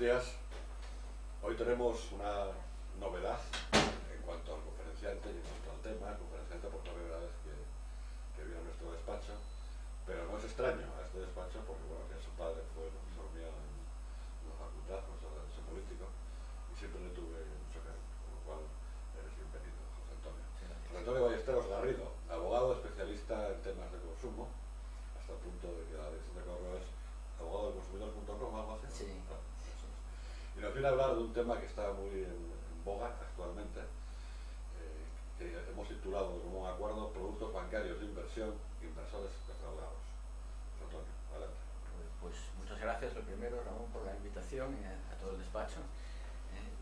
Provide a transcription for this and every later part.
días. Hoy tenemos una novedad en cuanto al conferenciante y en cuanto al tema. El conferenciante por primera vez que viene a nuestro despacho, pero no es extraño a este despacho porque bueno, que su padre fue profesor mío en la facultad, profesor de Derecho Político, y siempre le tuve mucho cariño, con lo cual eres bienvenido, José Antonio. José Antonio Ballesteros Garrido, abogado especialista en temas de consumo, hasta el punto de que la dirección de correo es abogadodelconsumidor.com, algo así. Sí. Y nos viene a hablar de un tema que está muy en boga actualmente, que hemos titulado de común acuerdo Productos bancarios de inversión, inversores defraudados. José Antonio, adelante. Pues muchas gracias, lo primero, Ramón, por la invitación y a todo el despacho.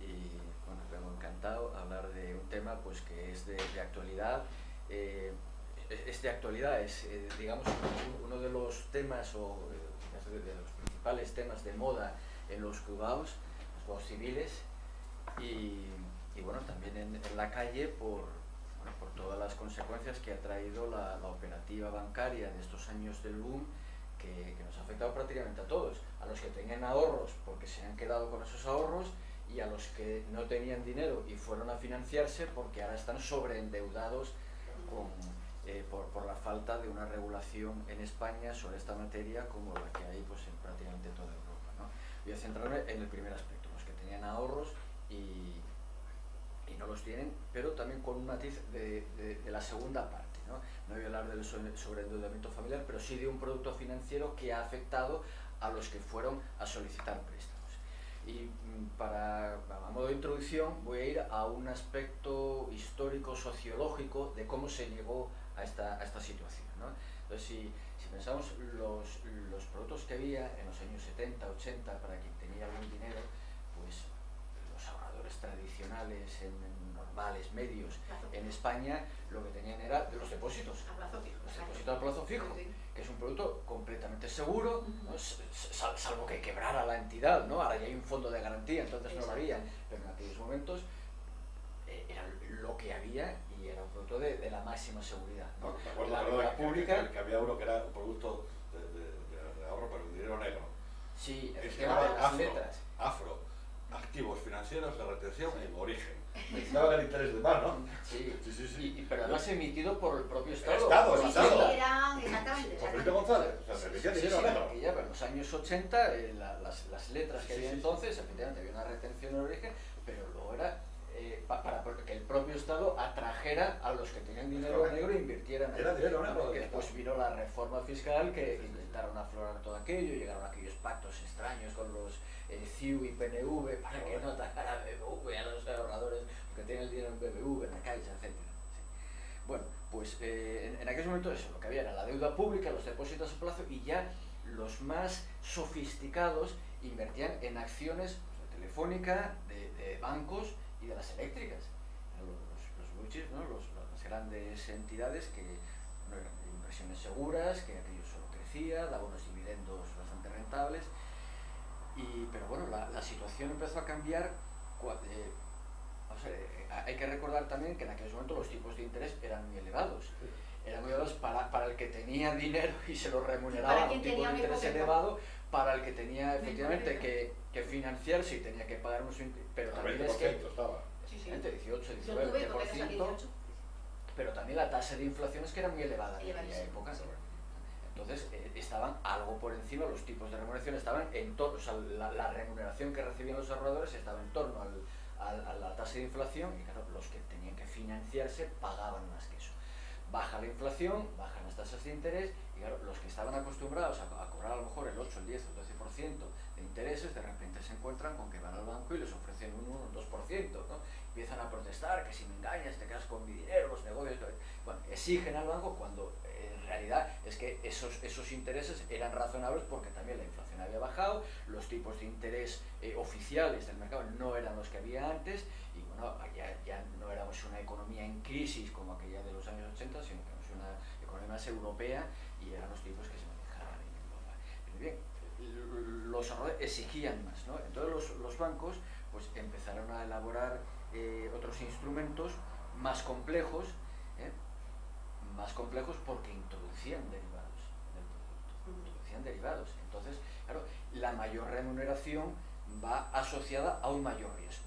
Y bueno, vengo encantado a hablar de un tema pues que es de actualidad. Es de actualidad, es digamos uno de los temas de los principales temas de moda en los juzgados civiles y bueno, también en la calle por todas las consecuencias que ha traído la operativa bancaria de estos años del boom que nos ha afectado prácticamente a todos, a los que tenían ahorros porque se han quedado con esos ahorros y a los que no tenían dinero y fueron a financiarse porque ahora están sobreendeudados por la falta de una regulación en España sobre esta materia como la que hay pues en prácticamente toda Europa, ¿no? Voy a centrarme en el primer aspecto, los que tenían ahorros y no los tienen, pero también con un matiz de la segunda parte, ¿no? No voy a hablar del sobreendeudamiento familiar, pero sí de un producto financiero que ha afectado a los que fueron a solicitar préstamos. Y a modo de introducción voy a ir a un aspecto histórico, sociológico de cómo se llegó a esta situación, ¿no? Entonces, si pensamos los productos que había en los años 70, 80, para quien tenía algún dinero, pues los ahorradores tradicionales, normales, medios, en España, lo que tenían era de los depósitos. A plazo fijo. Los depósitos a plazo fijo, que es un producto completamente seguro, ¿no? Salvo que quebrara la entidad, ¿no? Ahora ya hay un fondo de garantía, entonces no lo había, pero en aquellos momentos era lo que había y era un producto de la máxima seguridad, ¿no? Me acuerdo, la deuda pública que había uno que era un producto de ahorro, pero en dinero negro. Sí, Se efectivamente, llamaba las letras. Afro, activos financieros de retención en origen. Necesitaba el interés de más, ¿no? Sí. Pero además emitido por el propio Estado. El Estado. Exactamente. Por Felipe González. O sea, se emitía dinero negro. Ya, pero en los años 80, las letras que había entonces, efectivamente había una retención en origen, pero luego era para que el propio Estado atrajera a los que tenían dinero negro e invirtieran. Era dinero negro. Que después vino la reforma fiscal que intentaron aflorar todo aquello, llegaron a aquellos pactos extraños con los CIU y PNV para que no atacara a BBV, a los ahorradores que tienen el dinero en BBV, en la Caixa, etc. Sí. Bueno, pues en aquel momento eso, lo que había era la deuda pública, los depósitos a plazo y ya los más sofisticados invertían en acciones pues, de Telefónica, de bancos y de las eléctricas. Los blue chips, ¿no? Las grandes entidades que no eran inversiones seguras, que aquello solo crecía, daba unos dividendos bastante rentables. Pero bueno, la situación empezó a cambiar. Hay que recordar también que en aquellos momentos los tipos de interés eran muy elevados. Eran muy elevados para el que tenía dinero y se lo remuneraba a un tipo de interés elevado, para el que tenía efectivamente que financiarse y tenía que pagar unos intereses, pero también es que estaba. entre 18 y 19%, pero también la tasa de inflación es que era muy elevada en aquella época. Entonces estaban algo por encima, los tipos de remuneración estaban en torno, o sea, la remuneración que recibían los ahorradores estaba en torno a la tasa de inflación y claro, los que tenían que financiarse pagaban más que eso. Baja la inflación, bajan las tasas de interés y claro, los que estaban acostumbrados a cobrar a lo mejor el 8, el 10 o el 12% de intereses, de repente se encuentran con que van al banco y les ofrecen un 1 o un 2%, ¿no? Empiezan a protestar que si me engañas te quedas con mi dinero, los negocios, bueno, exigen al banco cuando en realidad es que esos intereses eran razonables porque también la inflación había bajado, los tipos de interés oficiales del mercado no eran los que había antes y bueno, ya no éramos una economía en crisis como aquella de los años 80, sino que éramos una economía más europea y eran los tipos que se manejaban en Europa. Pero bien, los ahorradores exigían más, ¿no? Entonces los bancos pues empezaron a elaborar otros instrumentos más complejos porque introducían derivados en el producto. Introducían derivados. Entonces, claro, la mayor remuneración va asociada a un mayor riesgo.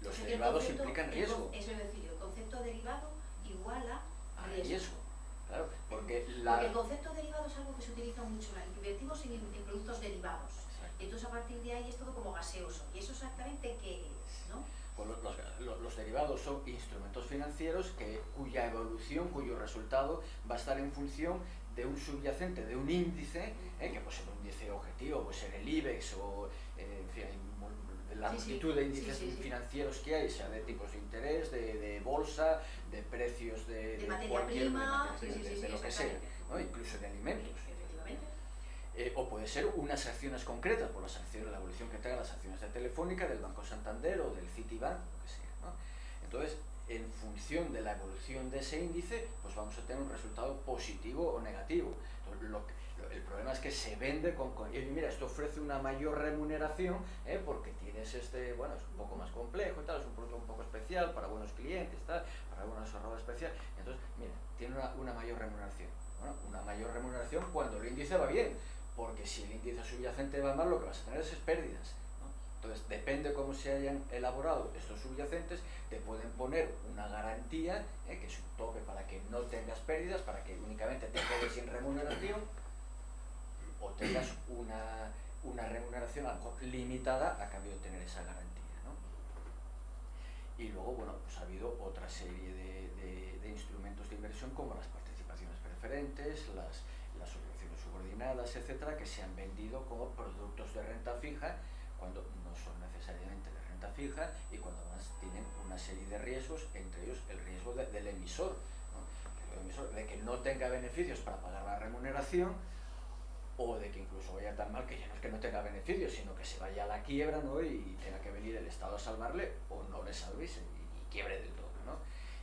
Los derivados implican riesgo. Es decir, el concepto derivado iguala A riesgo. riesgo, claro, porque Porque el concepto derivado es algo que se utiliza mucho, invertimos en productos derivados. Exacto. Entonces a partir de ahí es todo como gaseoso. ¿Y eso exactamente qué es? ¿No? Pues los derivados son instrumentos financieros cuya evolución, cuyo resultado va a estar en función de un subyacente, de un índice, que puede ser un índice objetivo, puede ser el IBEX o en fin, de la multitud de índices financieros que hay, sea de tipos de interés, de bolsa, de precios de materia prima, de lo que sea, ¿no? Incluso de alimentos. Efectivamente. O puede ser unas acciones concretas, por las acciones, la evolución que tengan las acciones de Telefónica, del Banco Santander o del Citibank, lo que sea, ¿no? Entonces, en función de la evolución de ese índice, pues vamos a tener un resultado positivo o negativo. Entonces, el problema es que se vende y mira, esto ofrece una mayor remuneración, porque tienes bueno, es un poco más complejo y tal, es un producto un poco especial para buenos clientes, tal, para alguna ahorrada especial. Entonces, mira, tiene una mayor remuneración. Bueno, una mayor remuneración cuando el índice va bien, porque si el índice subyacente va mal, lo que vas a tener es pérdidas, ¿no? Entonces, depende cómo se hayan elaborado estos subyacentes, te pueden poner una garantía, que es un tope para que no tengas pérdidas, para que únicamente te quedes sin remuneración, o tengas una remuneración algo limitada a cambio de tener esa garantía, ¿no? Y luego, bueno, pues ha habido otra serie de instrumentos de inversión como las participaciones preferentes, las obligaciones subordinadas, etcétera, que se han vendido como productos de renta fija cuando no son necesariamente de renta fija y cuando además tienen una serie de riesgos, entre ellos el riesgo del emisor, ¿no? De que no tenga beneficios para pagar la remuneración, o de que incluso vaya tan mal que ya no es que no tenga beneficios, sino que se vaya a la quiebra, ¿no? Y tenga que venir el Estado a salvarle, o no le salvéis y quiebre del todo, ¿no?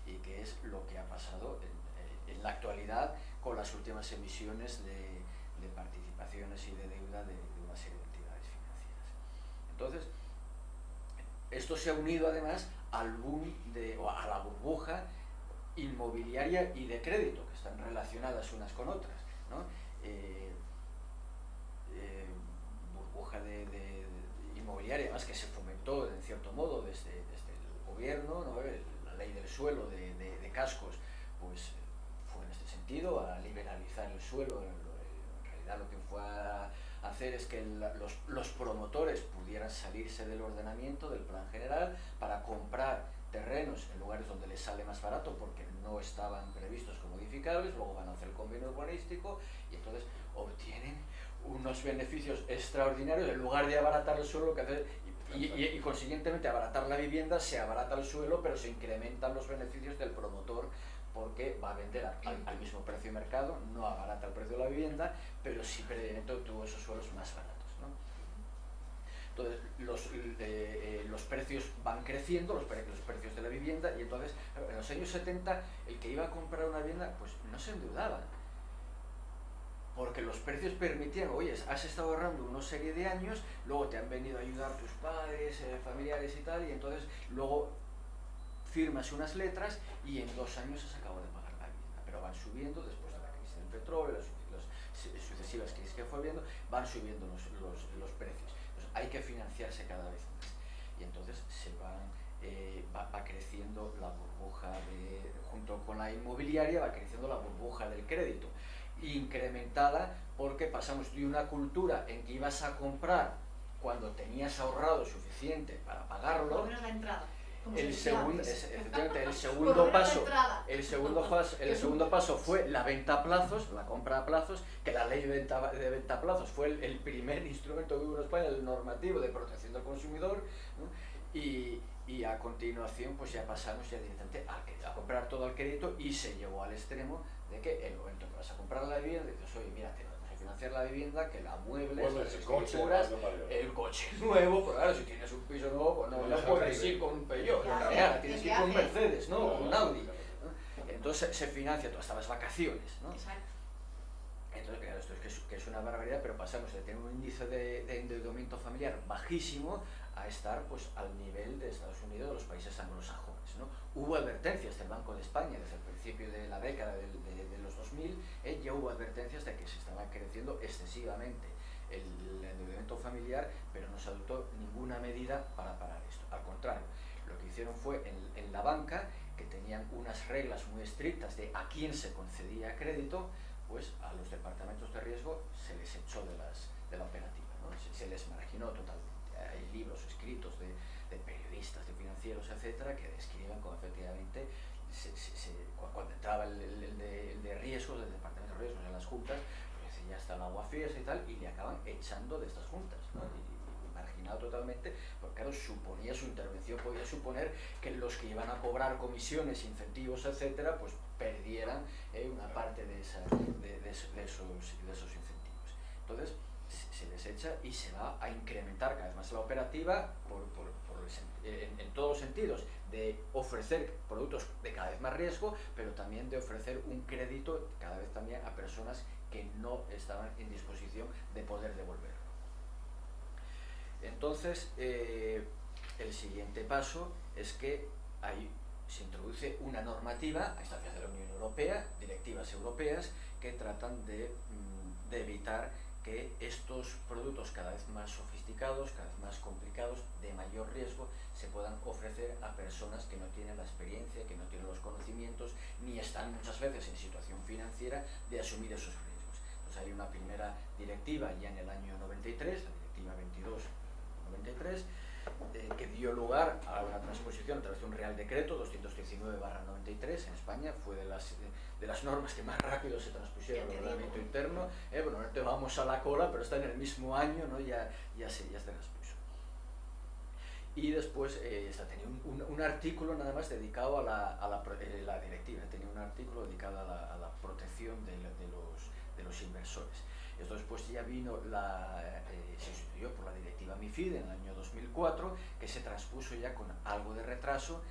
Y que es lo que ha pasado en la actualidad con las últimas emisiones de participaciones y de deuda de una serie de entidades financieras. Entonces, esto se ha unido además al boom o a la burbuja inmobiliaria y de crédito, que están relacionadas unas con otras, ¿no? Burbuja de inmobiliaria, además que se fomentó en cierto modo desde el gobierno, ¿no? La ley del suelo de cascos, pues fue en este sentido, a liberalizar el suelo. En realidad lo que fue a hacer es que los promotores pudieran salirse del ordenamiento, del plan general, para comprar terrenos en lugares donde les sale más barato porque no estaban previstos como edificables, luego van a hacer el convenio urbanístico y entonces obtienen unos beneficios extraordinarios. En lugar de abaratar el suelo, que hace, y consiguientemente abaratar la vivienda, se abarata el suelo, pero se incrementan los beneficios del promotor porque va a vender al mismo precio de mercado, no abarata el precio de la vivienda, pero sí previamente obtuvo esos suelos más baratos, ¿no? Entonces los precios van creciendo, los precios de la vivienda, y entonces en los años 70 el que iba a comprar una vivienda pues no se endeudaba, porque los precios permitían, oye, has estado ahorrando una serie de años, luego te han venido a ayudar tus padres, familiares y tal, y entonces luego firmas unas letras y en 2 años has acabado de pagar la vivienda, pero van subiendo después de la crisis del petróleo, las sucesivas crisis que fue habiendo, van subiendo los precios. Entonces hay que financiarse cada vez más y entonces va creciendo la burbuja, junto con la inmobiliaria, va creciendo la burbuja del crédito, incrementada porque pasamos de una cultura en que ibas a comprar cuando tenías ahorrado suficiente para pagarlo. Por lo menos la entrada. Efectivamente, el segundo paso fue la venta a plazos, la compra a plazos, que la ley de venta a plazos fue el primer instrumento que hubo en España, el normativo de protección del consumidor, ¿no? Y a continuación pues ya pasamos ya directamente a comprar todo al crédito, y se llevó al extremo de que en el momento que vas a comprar la vivienda dices, oye, mira, te vamos a financiar la vivienda, que la muebles, las escrituras, el coche nuevo, pues claro, si tienes un piso nuevo, pues no puedes ir con un Peugeot, tienes que ir con un Mercedes, ¿no? O un Audi, ¿no? Entonces se financia hasta las vacaciones, ¿no? Exacto. Entonces, claro, esto que es una barbaridad, pero pasamos de tener un índice de endeudamiento familiar bajísimo a estar pues al nivel de Estados Unidos, de los países anglosajones, ¿no? Hubo advertencias del Banco de España desde el principio de la década de los 2000, ya hubo advertencias de que se estaba creciendo excesivamente el endeudamiento familiar, pero no se adoptó ninguna medida para parar esto. Al contrario, lo que hicieron fue en la banca, que tenían unas reglas muy estrictas de a quién se concedía crédito, pues a los departamentos de riesgo se les echó de la operativa, ¿no? Se les marginó totalmente. Hay libros escritos de periodistas, de financieros, etcétera, que describen cómo efectivamente cuando entraba el de riesgos, del departamento de riesgos en las juntas, pues ya está el agua fiesta y tal, y le acaban echando de estas juntas, ¿no? Y marginado totalmente, porque claro, suponía, su intervención podía suponer que los que iban a cobrar comisiones, incentivos, etcétera, pues perdieran una parte de esos incentivos. Entonces se les echa y se va a incrementar cada vez más la operativa en todos los sentidos, de ofrecer productos de cada vez más riesgo, pero también de ofrecer un crédito cada vez también a personas que no estaban en disposición de poder devolverlo. Entonces, el siguiente paso es que se introduce una normativa a instancias de la Unión Europea, directivas europeas, que tratan de evitar que estos productos cada vez más sofisticados, cada vez más complicados, de mayor riesgo, se puedan ofrecer a personas que no tienen la experiencia, que no tienen los conocimientos, ni están muchas veces en situación financiera de asumir esos riesgos. Entonces hay una primera directiva ya en el año 93, la directiva 22/93, que dio lugar a una transposición a través de un Real Decreto 219/93 en España. Fue de las normas que más rápido se transpusieron al reglamento interno. Bueno, ahorita vamos a la cola, pero está en el mismo año, ¿no? ya se transpuso. Y después tenía un artículo nada más dedicado a la directiva, tenía un artículo dedicado a la protección de los inversores. Esto después ya vino, se sustituyó por la directiva MiFID en el año 2004, que se transpuso ya con algo de retraso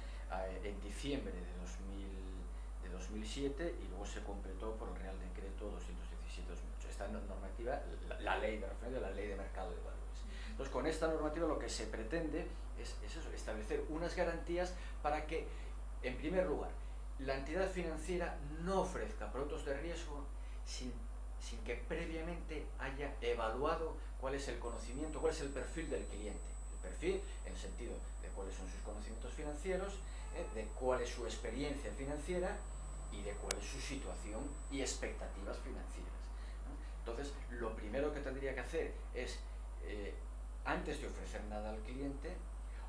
en diciembre de 2007, y luego se completó por el Real Decreto 217/2008. Esta normativa, la ley de referencia, la ley de mercado de valores. Entonces, con esta normativa lo que se pretende es eso, establecer unas garantías para que, en primer lugar, la entidad financiera no ofrezca productos de riesgo sin que previamente haya evaluado cuál es el conocimiento, cuál es el perfil del cliente. El perfil en el sentido de cuáles son sus conocimientos financieros, de cuál es su experiencia financiera y de cuál es su situación y expectativas financieras, ¿no? Entonces, lo primero que tendría que hacer es, antes de ofrecer nada al cliente,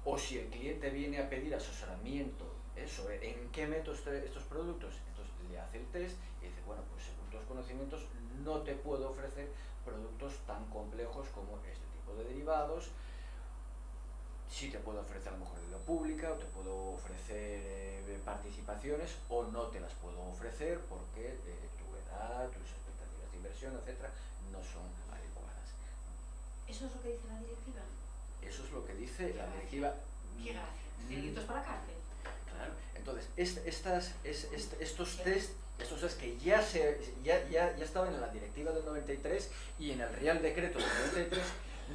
o si el cliente viene a pedir asesoramiento sobre en qué meto estos productos, entonces le hace el test y dice, bueno, pues según tus conocimientos no te puedo ofrecer productos tan complejos como este tipo de derivados. Sí te puedo ofrecer a lo mejor deuda pública, o te puedo ofrecer participaciones, o no te las puedo ofrecer porque tu edad, tus expectativas de inversión, etcétera, no son adecuadas. ¿Eso es lo que dice la directiva? Eso es lo que dice la directiva. ¡Qué gracia! Circuitos para la cárcel. Claro. Entonces, estos test que ya estaban en la directiva del 93 y en el Real Decreto del 93,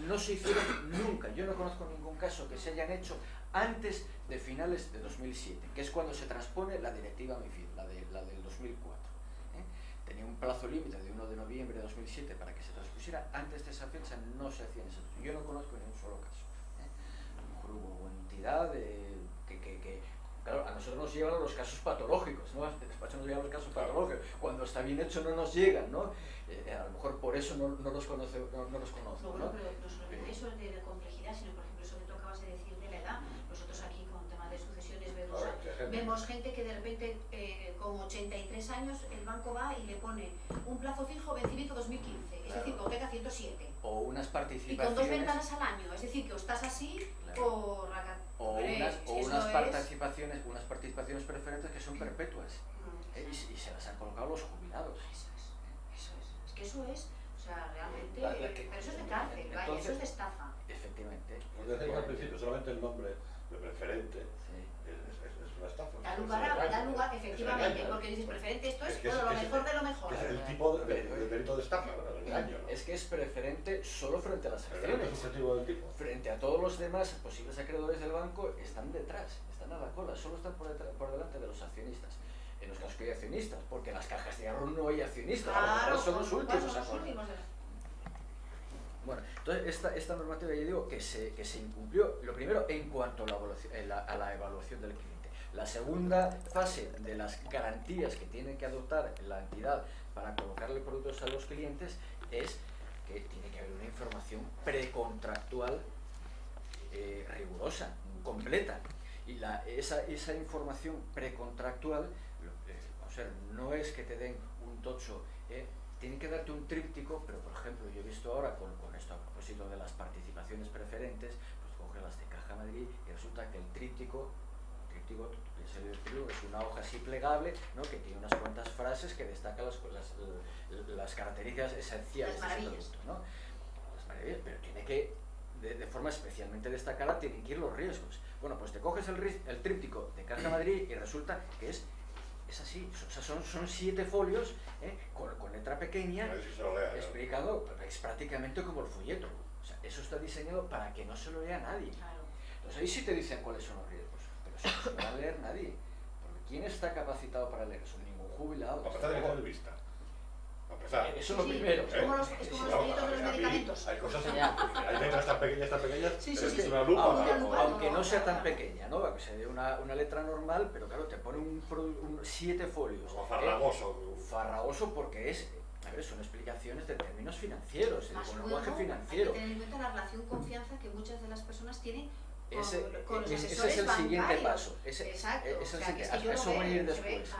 no se hicieron nunca. Yo no conozco ningún caso que se hayan hecho antes de finales de 2007, que es cuando se transpone la directiva MiFID, la del 2004. Tenía un plazo límite de 1 de noviembre de 2007 para que se transpusiera. Antes de esa fecha no se hacían esas. Yo no conozco ni un solo caso. A lo mejor hubo una entidad que claro, a nosotros nos llegan los casos patológicos, ¿no? Al despacho nos llegan los casos patológicos. Cuando está bien hecho no nos llegan, ¿no? A lo mejor por eso no los conozco, ¿no? Pero no solamente eso de la complejidad, sino por ejemplo eso que tú acabas de decir de la edad. Nosotros aquí con temas de sucesiones vemos gente que de repente con 83 años el banco va y le pone un plazo fijo vencimiento 2015, es decir, hipoteca 107. O unas participaciones. Y con 2 ventanas al año, es decir, que o estás así, claro, o unas participaciones preferentes que son perpetuas. Y se las han colocado los jubilados. Eso es que eso es, o sea, realmente, pero eso es de cárcel, entonces, vaya, eso es de estafa. Efectivamente. Porque decir que al principio solamente el nombre de preferente es una estafa. Da lugar, efectivamente, porque dices preferente, esto es todo lo mejor de lo mejor. Es el tipo de delito de estafa, ¿no? El engaño, ¿no? Es que es preferente solo frente a las acciones. Es subjetivo del tipo. Frente a todos los demás posibles acreedores del banco, están detrás, están a la cola, solo están por delante de los accionistas. En los casos que hay accionistas, porque en las cajas de ahorro no hay accionistas, claro, son los últimos. Son los últimos. Bueno, Entonces, esta normativa, yo digo, que se incumplió, lo primero, en cuanto a la evaluación del cliente. La segunda fase de las garantías que tiene que adoptar la entidad para colocarle productos a los clientes es que tiene que haber una información precontractual rigurosa, completa. Y esa información precontractual, o sea, no es que te den un tocho, tienen que darte un tríptico, pero por ejemplo, yo he visto ahora con esto a propósito de las participaciones preferentes, pues coge las de Caja Madrid y resulta que el tríptico es una hoja así plegable, ¿no?, que tiene unas cuantas frases que destacan las características esenciales de ese producto, ¿no? Las maravillas, pero tiene que, de forma especialmente destacada, tienen que ir los riesgos. Bueno, pues te coges el tríptico de Caja Madrid y resulta que es así, o sea, son 7 folios con letra pequeña, explicado, es prácticamente como el folleto. O sea, eso está diseñado para que no se lo lea nadie. Entonces ahí sí te dicen cuáles son los riesgos, pero eso no se lo va a leer nadie. Porque ¿quién está capacitado para leer eso? Ningún jubilado. A pesar de que de vista. Eso es lo primero. Es como los folletos de los medicamentos. Hay cosas, hay letras tan pequeñas, Sí, pero sí, es una lupa. Aunque no sea tan pequeña, ¿no? Que sea una letra normal, pero claro, te pone 7 folios. Como farragoso. Farragoso porque son explicaciones de términos financieros, de lenguaje financiero. Hay que tener en cuenta la relación confianza que muchas de las personas tienen con los ese asesores es el siguiente bancarios. Paso. Exacto. Eso voy a ir después.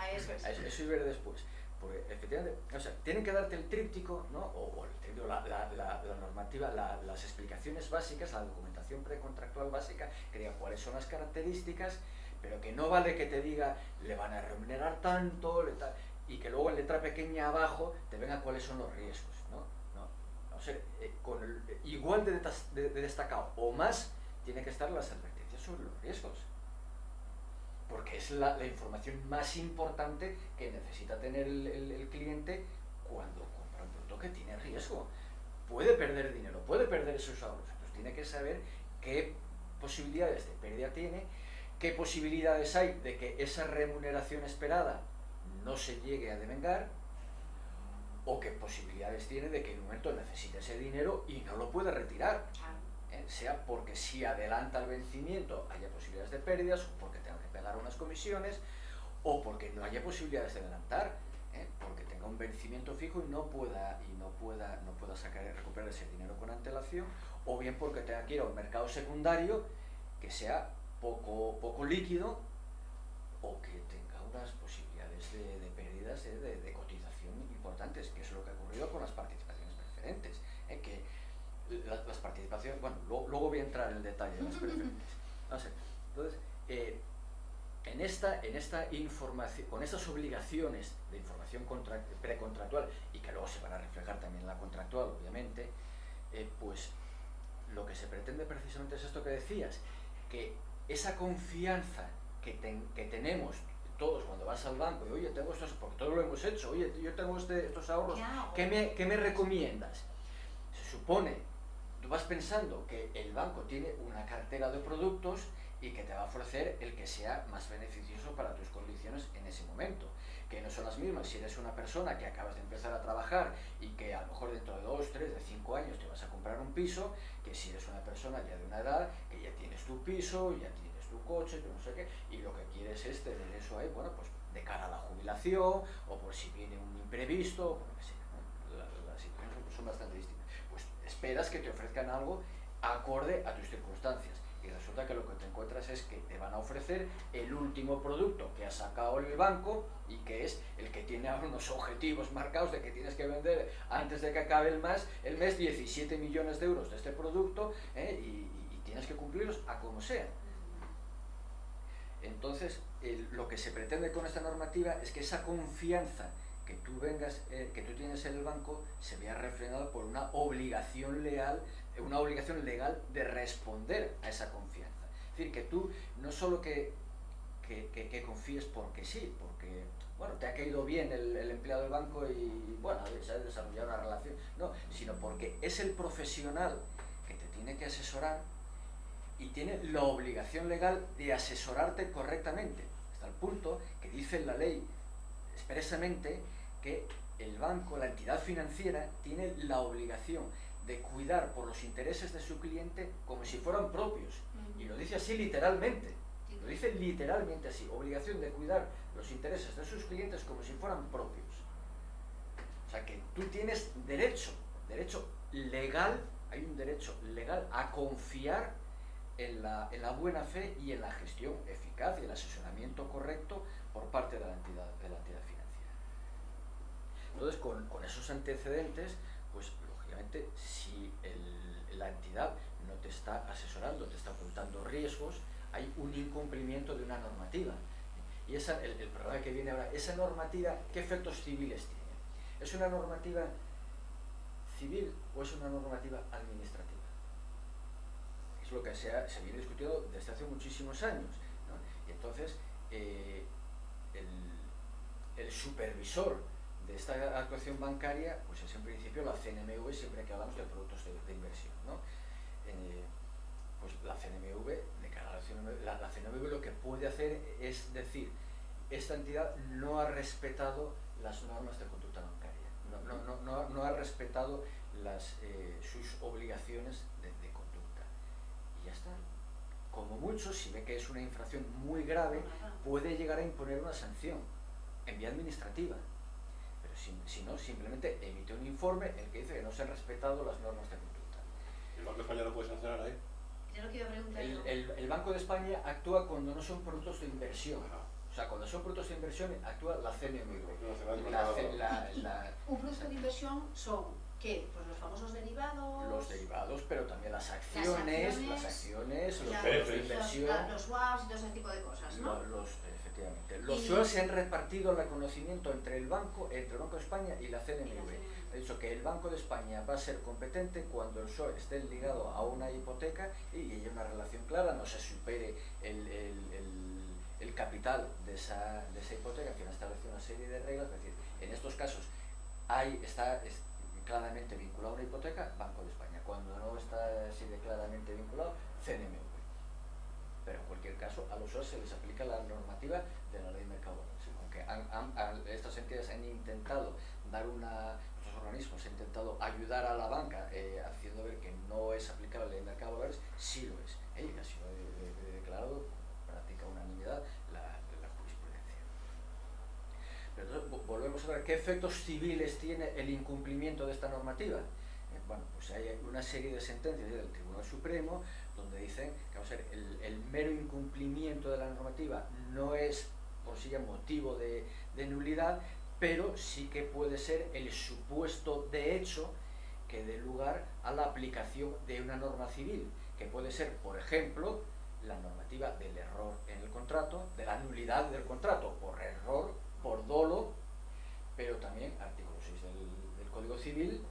Eso iba a ir después. Porque efectivamente, o sea, tienen que darte el tríptico, ¿no? O la normativa, las explicaciones básicas, la documentación precontractual básica, que diga cuáles son las características, pero que no vale que te diga le van a remunerar tanto, y que luego en letra pequeña abajo te venga cuáles son los riesgos, ¿no? O sea, igual de destacado o más tiene que estar las advertencias sobre los riesgos. Porque es la información más importante que necesita tener el cliente cuando compra un producto que tiene riesgo. Puede perder dinero, puede perder esos ahorros, pues tiene que saber qué posibilidades de pérdida tiene, qué posibilidades hay de que esa remuneración esperada no se llegue a devengar, o qué posibilidades tiene de que en un momento necesite ese dinero y no lo pueda retirar. Sea porque si adelanta el vencimiento haya posibilidades de pérdidas, o porque tenga que pagar unas comisiones, o porque no haya posibilidades de adelantar, porque tenga un vencimiento fijo y no pueda recuperar ese dinero con antelación, o bien porque tenga que ir a un mercado secundario que sea poco líquido, o que tenga unas posibilidades de pérdidas de cotización importantes, que es lo que ha ocurrido con las participaciones preferentes, que las participaciones, bueno, luego voy a entrar en el detalle de las preferentes. No sé, entonces, en esta información, con estas obligaciones de información precontractual, y que luego se van a reflejar también en la contractual, obviamente, pues lo que se pretende precisamente es esto que decías, que esa confianza que tenemos todos cuando vas al banco y oye, tengo estos, porque todos lo hemos hecho, oye, yo tengo estos ahorros, ¿qué me recomiendas? Se supone, tú vas pensando que el banco tiene una cartera de productos y que te va a ofrecer el que sea más beneficioso para tus condiciones en ese momento, que no son las mismas si eres una persona que acabas de empezar a trabajar y que a lo mejor dentro de 2, 3, de 5 años te vas a comprar un piso, que si eres una persona ya de una edad, que ya tienes tu piso, ya tienes tu coche, que no sé qué, y lo que quieres es tener eso ahí, bueno, pues de cara a la jubilación, o por si viene un imprevisto, o por lo que sea, ¿no? Las situaciones son bastante distintas. Pues esperas que te ofrezcan algo acorde a tus circunstancias. Y resulta que lo que te encuentras es que te van a ofrecer el último producto que ha sacado el banco y que es el que tiene ahora unos objetivos marcados de que tienes que vender antes de que acabe el mes 17 millones de euros de este producto, y tienes que cumplirlos a como sea. Entonces, lo que se pretende con esta normativa es que esa confianza que tú tienes en el banco se vea refrendada por una obligación legal de responder a esa confianza. Es decir, que tú no solo que confíes porque sí, porque bueno, te ha caído bien el empleado del banco y bueno, se ha desarrollado una relación, no, sino porque es el profesional que te tiene que asesorar y tiene la obligación legal de asesorarte correctamente, hasta el punto que dice en la ley expresamente que el banco, la entidad financiera, tiene la obligación de cuidar por los intereses de su cliente como si fueran propios. Y lo dice así literalmente. Lo dice literalmente así. Obligación de cuidar los intereses de sus clientes como si fueran propios. O sea que tú tienes derecho legal, hay un derecho legal a confiar en la buena fe y en la gestión eficaz y el asesoramiento correcto por parte de la entidad financiera. Entonces, con esos antecedentes, pues lógicamente, si la entidad no te está asesorando, te está ocultando riesgos, hay un incumplimiento de una normativa. Y el problema que viene ahora, esa normativa, ¿qué efectos civiles tiene? ¿Es una normativa civil o es una normativa administrativa? Es lo que se viene discutiendo desde hace muchísimos años, ¿no? Y entonces, el supervisor de esta actuación bancaria, pues es en principio la CNMV, siempre que hablamos de productos de inversión, ¿no? Pues la CNMV, de cara a la CNMV lo que puede hacer es decir, esta entidad no ha respetado las normas de conducta bancaria, no ha respetado sus obligaciones de conducta. Y ya está. Como mucho, si ve que es una infracción muy grave, puede llegar a imponer una sanción en vía administrativa. Pero si no, simplemente emite un informe en el que dice que no se han respetado las normas de conducta. ¿El Banco de España no puede sancionar ahí? Yo lo quiero preguntar. El Banco de España actúa cuando no son productos de inversión. Ajá. O sea, cuando son productos de inversión, actúa la CNMV. Un producto de inversión son, ¿qué? Pues los famosos derivados. Los derivados, pero también las acciones, los fondos de inversión. Los swaps y todo ese tipo de cosas, ¿no? Efectivamente. Los swaps se han repartido el reconocimiento entre el Banco de España y la CNMV. He dicho que el Banco de España va a ser competente cuando el SOE esté ligado a una hipoteca y haya una relación clara, no se supere el capital de esa hipoteca, que establece una serie de reglas. Es decir, en estos casos está claramente vinculado a una hipoteca, Banco de España. Cuando no está así de claramente vinculado, CNMV. Pero en cualquier caso, a los SOE se les aplica la normativa de la ley de mercado. Aunque estas entidades han intentado estos organismos han intentado ayudar a la banca haciendo ver que no es aplicable la ley de mercado de valores, sí lo es. Y ha sido declarado práctica unanimidad la jurisprudencia. Pero entonces volvemos a ver qué efectos civiles tiene el incumplimiento de esta normativa. Bueno, pues hay una serie de sentencias del Tribunal Supremo donde dicen que el mero incumplimiento de la normativa no es por sí motivo de nulidad, pero sí que puede ser el supuesto de hecho que dé lugar a la aplicación de una norma civil, que puede ser, por ejemplo, la normativa del error en el contrato, de la nulidad del contrato por error, por dolo, pero también, artículo 6 del Código Civil,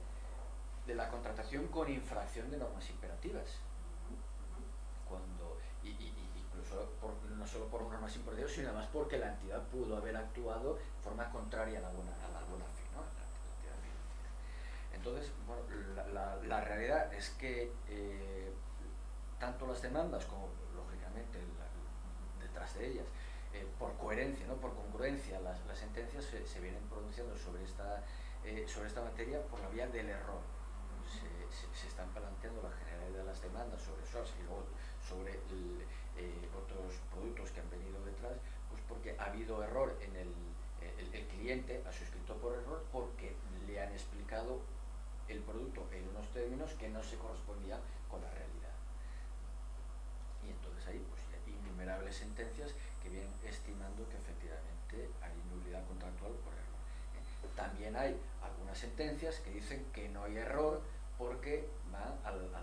de la contratación con infracción de normas imperativas. Incluso no solo por normas imperativas, sino además porque la entidad pudo haber actuado de forma contraria a la buena fe, ¿no? La entidad financiera. Entonces, bueno, la realidad es que tanto las demandas como, lógicamente, detrás de ellas, por coherencia, ¿no? Por congruencia, las sentencias se vienen pronunciando sobre esta materia por la vía del error. Se están planteando la generalidad de las demandas sobre swaps y luego sobre otros productos que han venido detrás, pues porque ha habido error en el cliente ha suscrito por error porque le han explicado el producto en unos términos que no se correspondían con la realidad. Y entonces ahí pues hay innumerables sentencias que vienen estimando que efectivamente hay nulidad contractual por error. También hay algunas sentencias que dicen que no hay error porque van a la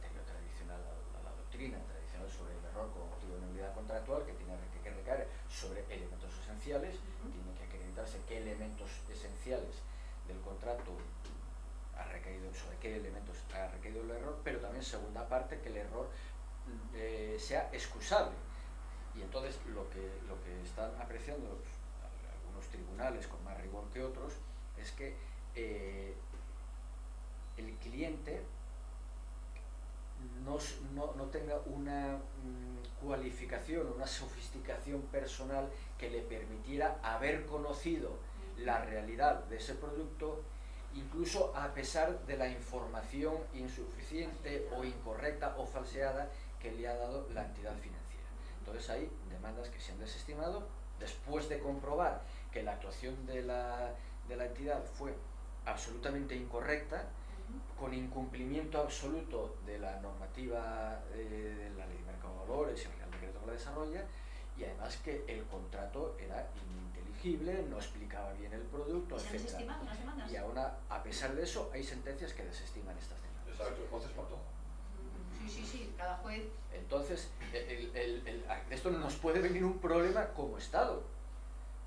teoría tradicional, a la doctrina tradicional sobre el error como motivo de nulidad contractual, que tiene que recaer sobre elementos esenciales, tiene que acreditarse qué elementos esenciales del contrato sobre qué elementos ha recaído el error, pero también segunda parte, que el error sea excusable. Y entonces lo que están apreciando algunos tribunales con más rigor que otros es que el cliente no tenga una cualificación, una sofisticación personal que le permitiera haber conocido la realidad de ese producto incluso a pesar de la información insuficiente o incorrecta o falseada que le ha dado la entidad financiera. Entonces hay demandas que se han desestimado después de comprobar que la actuación de la entidad fue absolutamente incorrecta, con incumplimiento absoluto de la normativa de la Ley de Mercado de Valores y el Real Decreto que la desarrolla, y además que el contrato era ininteligible, no explicaba bien el producto, ¿Se han etc. desestimado las demandas? Y aún a pesar de eso hay sentencias que desestiman estas demandas. Exacto, entonces mató. Sí, cada juez... Entonces, esto nos puede venir un problema como Estado,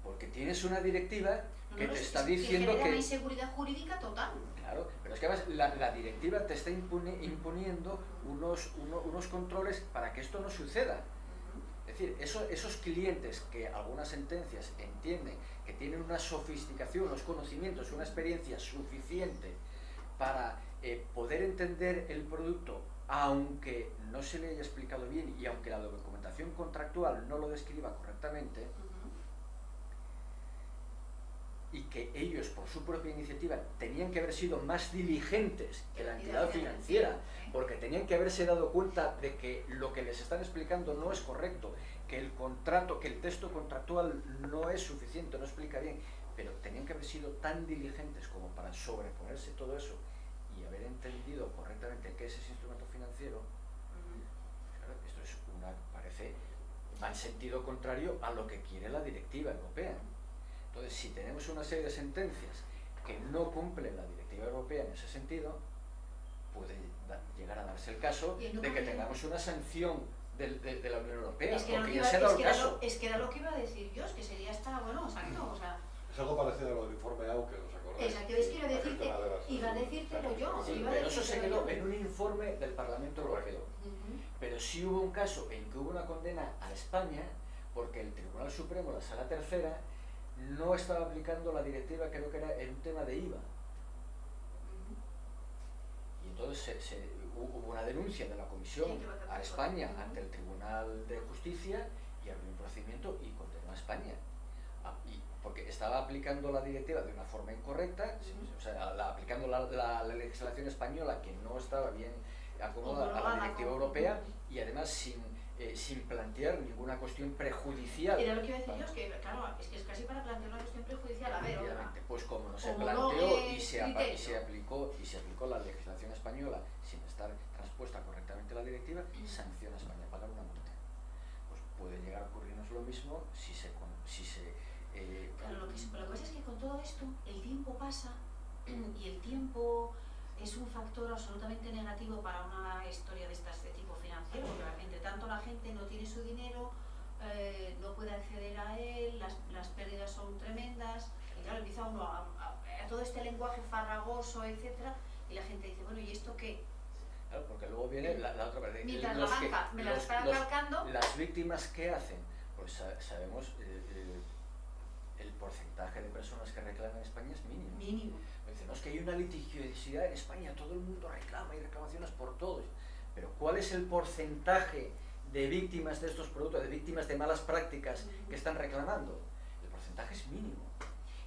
porque tienes una directiva que te está diciendo que... genera una inseguridad jurídica total. Claro, pero es que además la directiva te está imponiendo unos controles para que esto no suceda. Es decir, esos clientes que algunas sentencias entienden que tienen una sofisticación, unos conocimientos, una experiencia suficiente para poder entender el producto, aunque no se le haya explicado bien y aunque la documentación contractual no lo describa correctamente, y que ellos por su propia iniciativa tenían que haber sido más diligentes que la entidad financiera, porque tenían que haberse dado cuenta de que lo que les están explicando no es correcto, que el contrato, que el texto contractual no es suficiente, no explica bien, pero tenían que haber sido tan diligentes como para sobreponerse todo eso y haber entendido correctamente qué es ese instrumento financiero. Claro, esto es parece va en sentido contrario a lo que quiere la directiva europea. Entonces, si tenemos una serie de sentencias que no cumplen la directiva europea en ese sentido, puede llegar a darse el caso de que tengamos una sanción de la Unión Europea, porque ya se ha dado el caso. Es que era lo que iba a decir yo, es que sería hasta, bueno, exacto, o sea... Es algo parecido a lo del informe AUKE, ¿os acordáis? Exacto, es que iba a decírtelo yo. Sí, pero eso se quedó en un informe del Parlamento Europeo. Pero sí hubo un caso en que hubo una condena a España porque el Tribunal Supremo, la Sala Tercera, no estaba aplicando la directiva, creo que era en un tema de IVA. Y entonces hubo una denuncia de la Comisión a España ante el Tribunal de Justicia y abrió un procedimiento y condenó a España. Porque estaba aplicando la directiva de una forma incorrecta, o sea, aplicando la legislación española que no estaba bien acomodada a la directiva europea y además sin plantear ninguna cuestión prejudicial. Era lo que iba a decir yo, es que claro, es que es casi para plantear una cuestión prejudicial. A ver, pues como no se planteó y se aplicó la legislación española sin estar transpuesta correctamente la directiva, sanciona a España a pagar una multa. Pues puede llegar a ocurrirnos lo mismo si se claro, lo que pasa es que con todo esto el tiempo pasa y el tiempo es un factor absolutamente negativo para una historia de tipo financiero, porque entre tanto la gente no tiene su dinero, no puede acceder a él, las pérdidas son tremendas, y claro, empieza uno a todo este lenguaje farragoso, etcétera, y la gente dice, bueno, ¿y esto qué? Claro, porque luego viene la otra parte. Mientras la banca me la está calcando... Las víctimas, ¿qué hacen? Pues sabemos el porcentaje de personas que reclaman en España es mínimo. Dicen, no, es que hay una litigiosidad en España, todo el mundo reclama, hay reclamaciones por todos. Pero ¿cuál es el porcentaje de víctimas de estos productos, de víctimas de malas prácticas que están reclamando? El porcentaje es mínimo.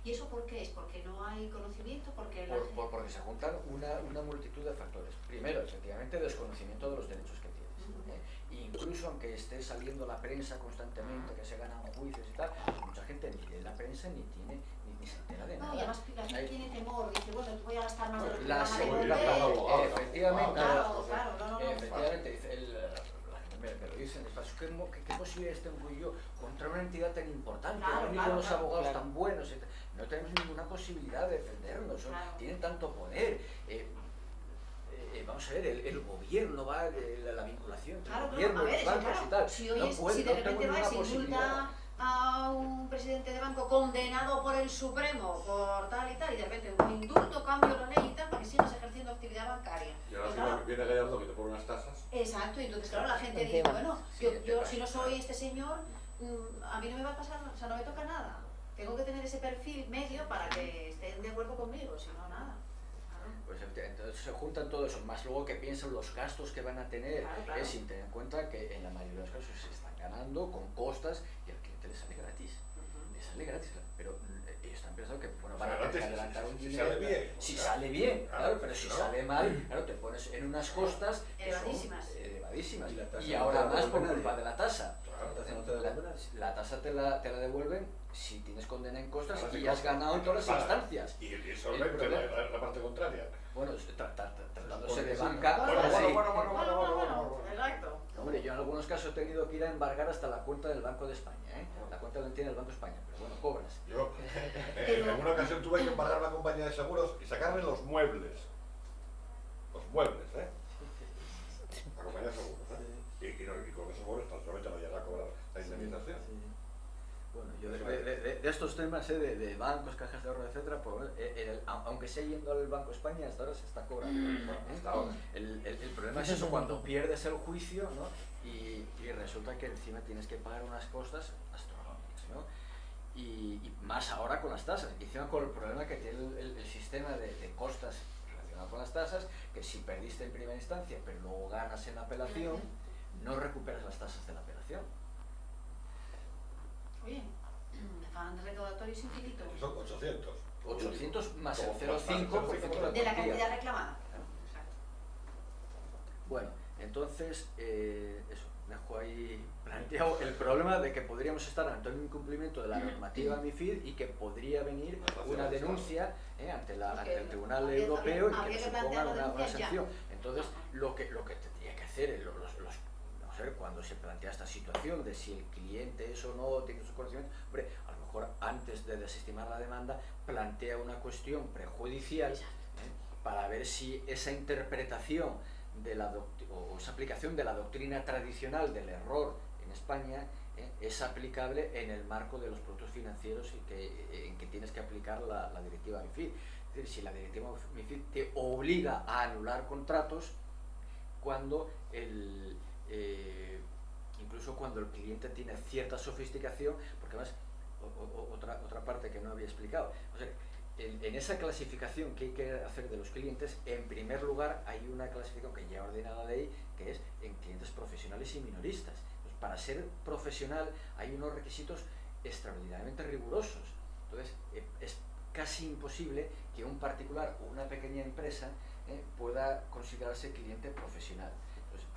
¿Y eso por qué es? ¿Porque no hay conocimiento? Porque porque se juntan una multitud de factores. Primero, efectivamente, desconocimiento de los derechos que tienes. Incluso aunque esté saliendo la prensa constantemente, que se ganan juicios y tal, mucha gente ni lee la prensa ni se entera de nada. No, y además la gente tiene temor, dice, bueno, voy a gastar más de lo que la me seguridad, efectivamente, efectivamente, dice me lo dicen, ¿qué posibilidades tengo yo contra una entidad tan importante? Ni con los abogados tan buenos, no tenemos ninguna posibilidad de defendernos, tienen tanto poder. Vamos a ver, el gobierno va, la vinculación entre el gobierno, los bancos y tal. Si de repente va y se indulta a un presidente de banco condenado por el Supremo por tal y tal, y de repente un indulto, cambio la ley y tal, para que sigas ejerciendo actividad bancaria. Y ahora viene Gallardo que te pone unas tasas. Exacto, y entonces claro, la gente dice, bueno, yo si no soy este señor, a mí no me va a pasar, o sea, no me toca nada. Tengo que tener ese perfil medio para que estén de acuerdo conmigo, si no, nada. Pues entonces se juntan todo eso, más luego que piensan los gastos que van a tener, sin tener en cuenta que en la mayoría de los casos se están ganando con costas y al cliente le sale gratis. Le sale gratis, pero ellos están pensado que bueno, van a tener que adelantar un dinero. Sale bien. Si sale bien, claro, pero si sale mal, claro, te pones en unas costas elevadísimas. Y ahora más por culpa de la tasa. La tasa te la devuelven si tienes condena en costas y has ganado en todas las instancias. Y eso es la parte contraria. Bueno, tratándose de banca... Bueno, exacto. Hombre, yo en algunos casos he tenido que ir a embargar hasta la cuenta del Banco de España, ¿eh? La cuenta la tiene el Banco de España, pero bueno, cobras. Yo en una ocasión tuve que embargar una compañía de seguros y sacarle los muebles. Los muebles, ¿eh? La compañía de seguros, ¿eh? Y con esos muebles solamente me llegará a cobrar la indemnización. Sí. Bueno, yo de estos temas, de bancos, cajas de ahorro, etcétera, pues, aunque sea yendo al Banco de España, hasta ahora se está cobrando. Hasta ahora. El problema es eso, cuando pierdes el juicio, ¿no? Y resulta que encima tienes que pagar unas costas astronómicas, ¿no? Y más ahora con las tasas, y encima con el problema que tiene el sistema de costas relacionado con las tasas, que si perdiste en primera instancia, pero luego ganas en apelación, no recuperas las tasas de la apelación. Oye, fan recaudatorio infinito. Son 800. 800 más el 0,5% de la cantidad reclamada. Exacto. Bueno, entonces, eso, dejo ahí planteado el problema de que podríamos estar ante un incumplimiento de la normativa MiFID y que podría venir una denuncia ante el Tribunal Europeo y que nos suponga una sanción. Entonces, lo que tendría que hacer, vamos a ver, cuando se plantea esta situación de si el cliente es o no tiene su conocimiento, hombre, a lo mejor antes de desestimar la demanda, plantea una cuestión prejudicial para ver si esa interpretación o esa aplicación de la doctrina tradicional del error en España es aplicable en el marco de los productos financieros en que tienes que aplicar la directiva MiFID. Es decir, si la directiva MiFID te obliga a anular contratos cuando incluso cuando el cliente tiene cierta sofisticación, porque además otra parte que no había explicado, o sea, en esa clasificación que hay que hacer de los clientes, en primer lugar hay una clasificación que ya ordena la ley, que es en clientes profesionales y minoristas. Entonces, para ser profesional hay unos requisitos extraordinariamente rigurosos. Entonces, es casi imposible que un particular o una pequeña empresa pueda considerarse cliente profesional. Entonces,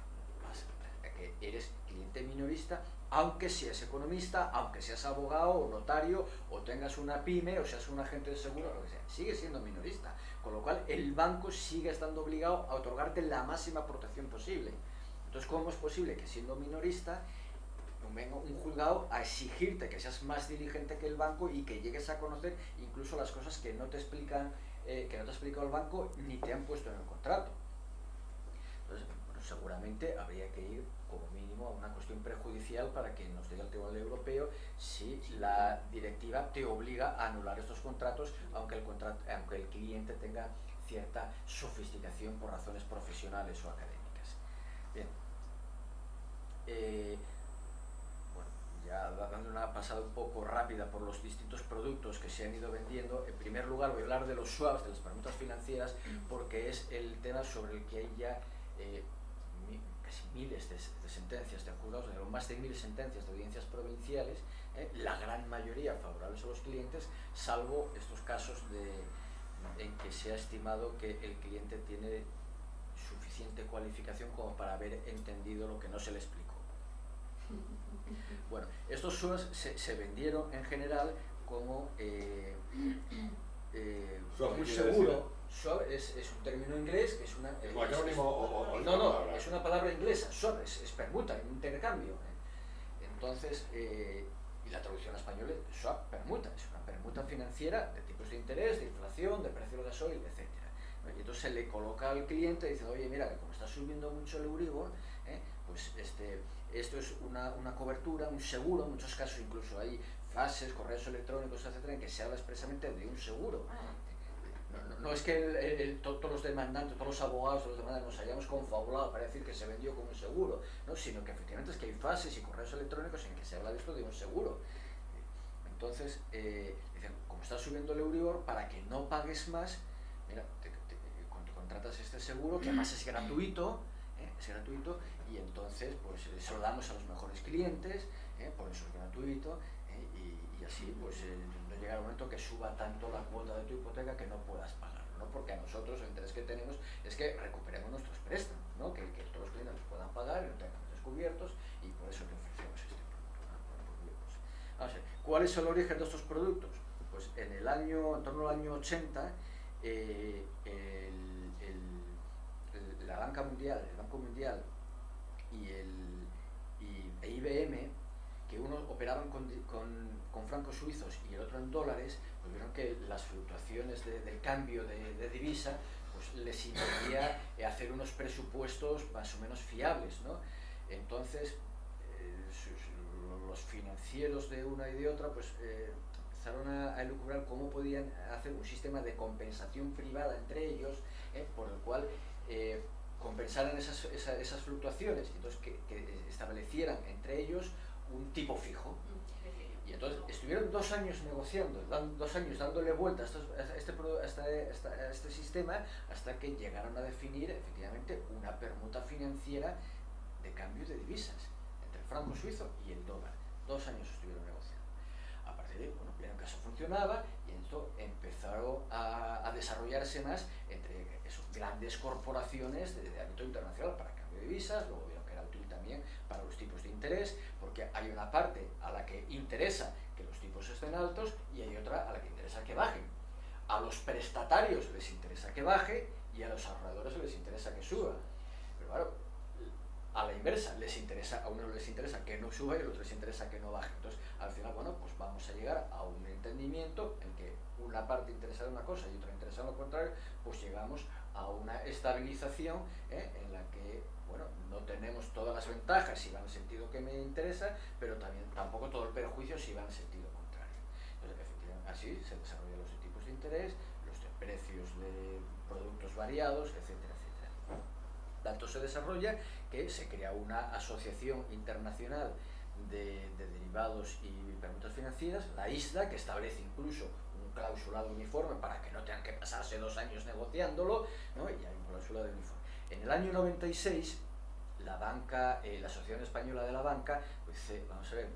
que eres cliente minorista, aunque seas economista, aunque seas abogado o notario, o tengas una pyme, o seas un agente de seguro, lo que sea, sigue siendo minorista. Con lo cual, el banco sigue estando obligado a otorgarte la máxima protección posible. Entonces, ¿cómo es posible que siendo minorista venga un juzgado a exigirte que seas más diligente que el banco y que llegues a conocer incluso las cosas que no te explican, que no te ha explicado el banco ni te han puesto en el contrato? Entonces, bueno, seguramente habría que ir como mínimo a una cuestión prejudicial para que nos diga el Tribunal Europeo si la directiva te obliga a anular estos contratos, aunque el cliente tenga cierta sofisticación por razones profesionales o académicas. Bien. Bueno, ya dando una pasada un poco rápida por los distintos productos que se han ido vendiendo, en primer lugar voy a hablar de los swaps, de las permutas financieras, porque es el tema sobre el que hay ya casi miles de sentencias de juzgados, más de 1000 sentencias de audiencias provinciales, la gran mayoría favorables a los clientes, salvo estos casos en que se ha estimado que el cliente tiene suficiente cualificación como para haber entendido lo que no se le explicó. Bueno, estos swaps se vendieron en general como un seguro. Swap es un término inglés que es una... es una palabra inglesa. Swap es permuta, un intercambio. Entonces, y la traducción española es swap, permuta. Es una permuta financiera de tipos de interés, de inflación, de precio del gasoil, etc. Y entonces se le coloca al cliente y dice, oye, mira, que como está subiendo mucho el Euribor, pues esto es una cobertura, un seguro, en muchos casos incluso hay fases, correos electrónicos, etcétera, en que se habla expresamente de un seguro. No es que todos los demandantes, todos los abogados, todos los demandantes nos hayamos confabulado para decir que se vendió como un seguro, ¿no? Sino que efectivamente es que hay fases y correos electrónicos en que se habla de esto de un seguro. Entonces, dicen, como está subiendo el Euribor, para que no pagues más, mira, contratas este seguro, que además es gratuito, y entonces pues se lo damos a los mejores clientes, por eso es gratuito, y así pues llegar al momento que suba tanto la cuota de tu hipoteca que no puedas pagarlo, ¿no? Porque a nosotros el interés que tenemos es que recuperemos nuestros préstamos, ¿no? Que todos los clientes los puedan pagar y no tengan descubiertos, y por eso te ofrecemos este producto, ¿no? Vamos a ver, ¿cuál es el origen de estos productos? Pues en torno al año 80, la banca mundial, el Banco Mundial y IBM, que uno operaban con francos suizos y el otro en dólares, pues vieron que las fluctuaciones del cambio de divisa pues les impedía hacer unos presupuestos más o menos fiables, ¿no? Entonces los financieros de una y de otra pues empezaron a elucubrar cómo podían hacer un sistema de compensación privada entre ellos, por el cual compensaran esas fluctuaciones, y entonces que establecieran entre ellos un tipo fijo. Y entonces estuvieron 2 años negociando, 2 años dándole vueltas a este sistema, hasta que llegaron a definir efectivamente una permuta financiera de cambio de divisas entre el franco suizo y el dólar. 2 años estuvieron negociando. A partir de ahí, bueno, vieron que eso funcionaba, y esto empezaron a desarrollarse más entre grandes corporaciones de ámbito internacional para cambio de divisas. Luego vieron que era útil también para los tipos de interés, porque hay una parte a la que interesa que los tipos estén altos y hay otra a la que interesa que bajen. A los prestatarios les interesa que baje y a los ahorradores les interesa que suba. Pero claro, a la inversa, a uno les interesa que no suba y a otros les interesa que no baje. Entonces, al final, bueno, pues vamos a llegar a un entendimiento en que una parte interesa en una cosa y otra interesa en lo contrario, pues llegamos a una estabilización en la que, bueno, no tenemos todas las ventajas si va en el sentido que me interesa, pero tampoco todo el perjuicio si va en el sentido contrario. Entonces, efectivamente, así se desarrollan los tipos de interés, los de precios de productos variados, etcétera, etcétera. Tanto se desarrolla que se crea una asociación internacional de derivados y permutas financieras, la ISDA, que establece incluso un clausulado uniforme para que no tengan que pasarse 2 años negociándolo, ¿no? Y hay un clausulado uniforme. En el año 96, la Asociación Española de la Banca, pues dice, vamos a ver,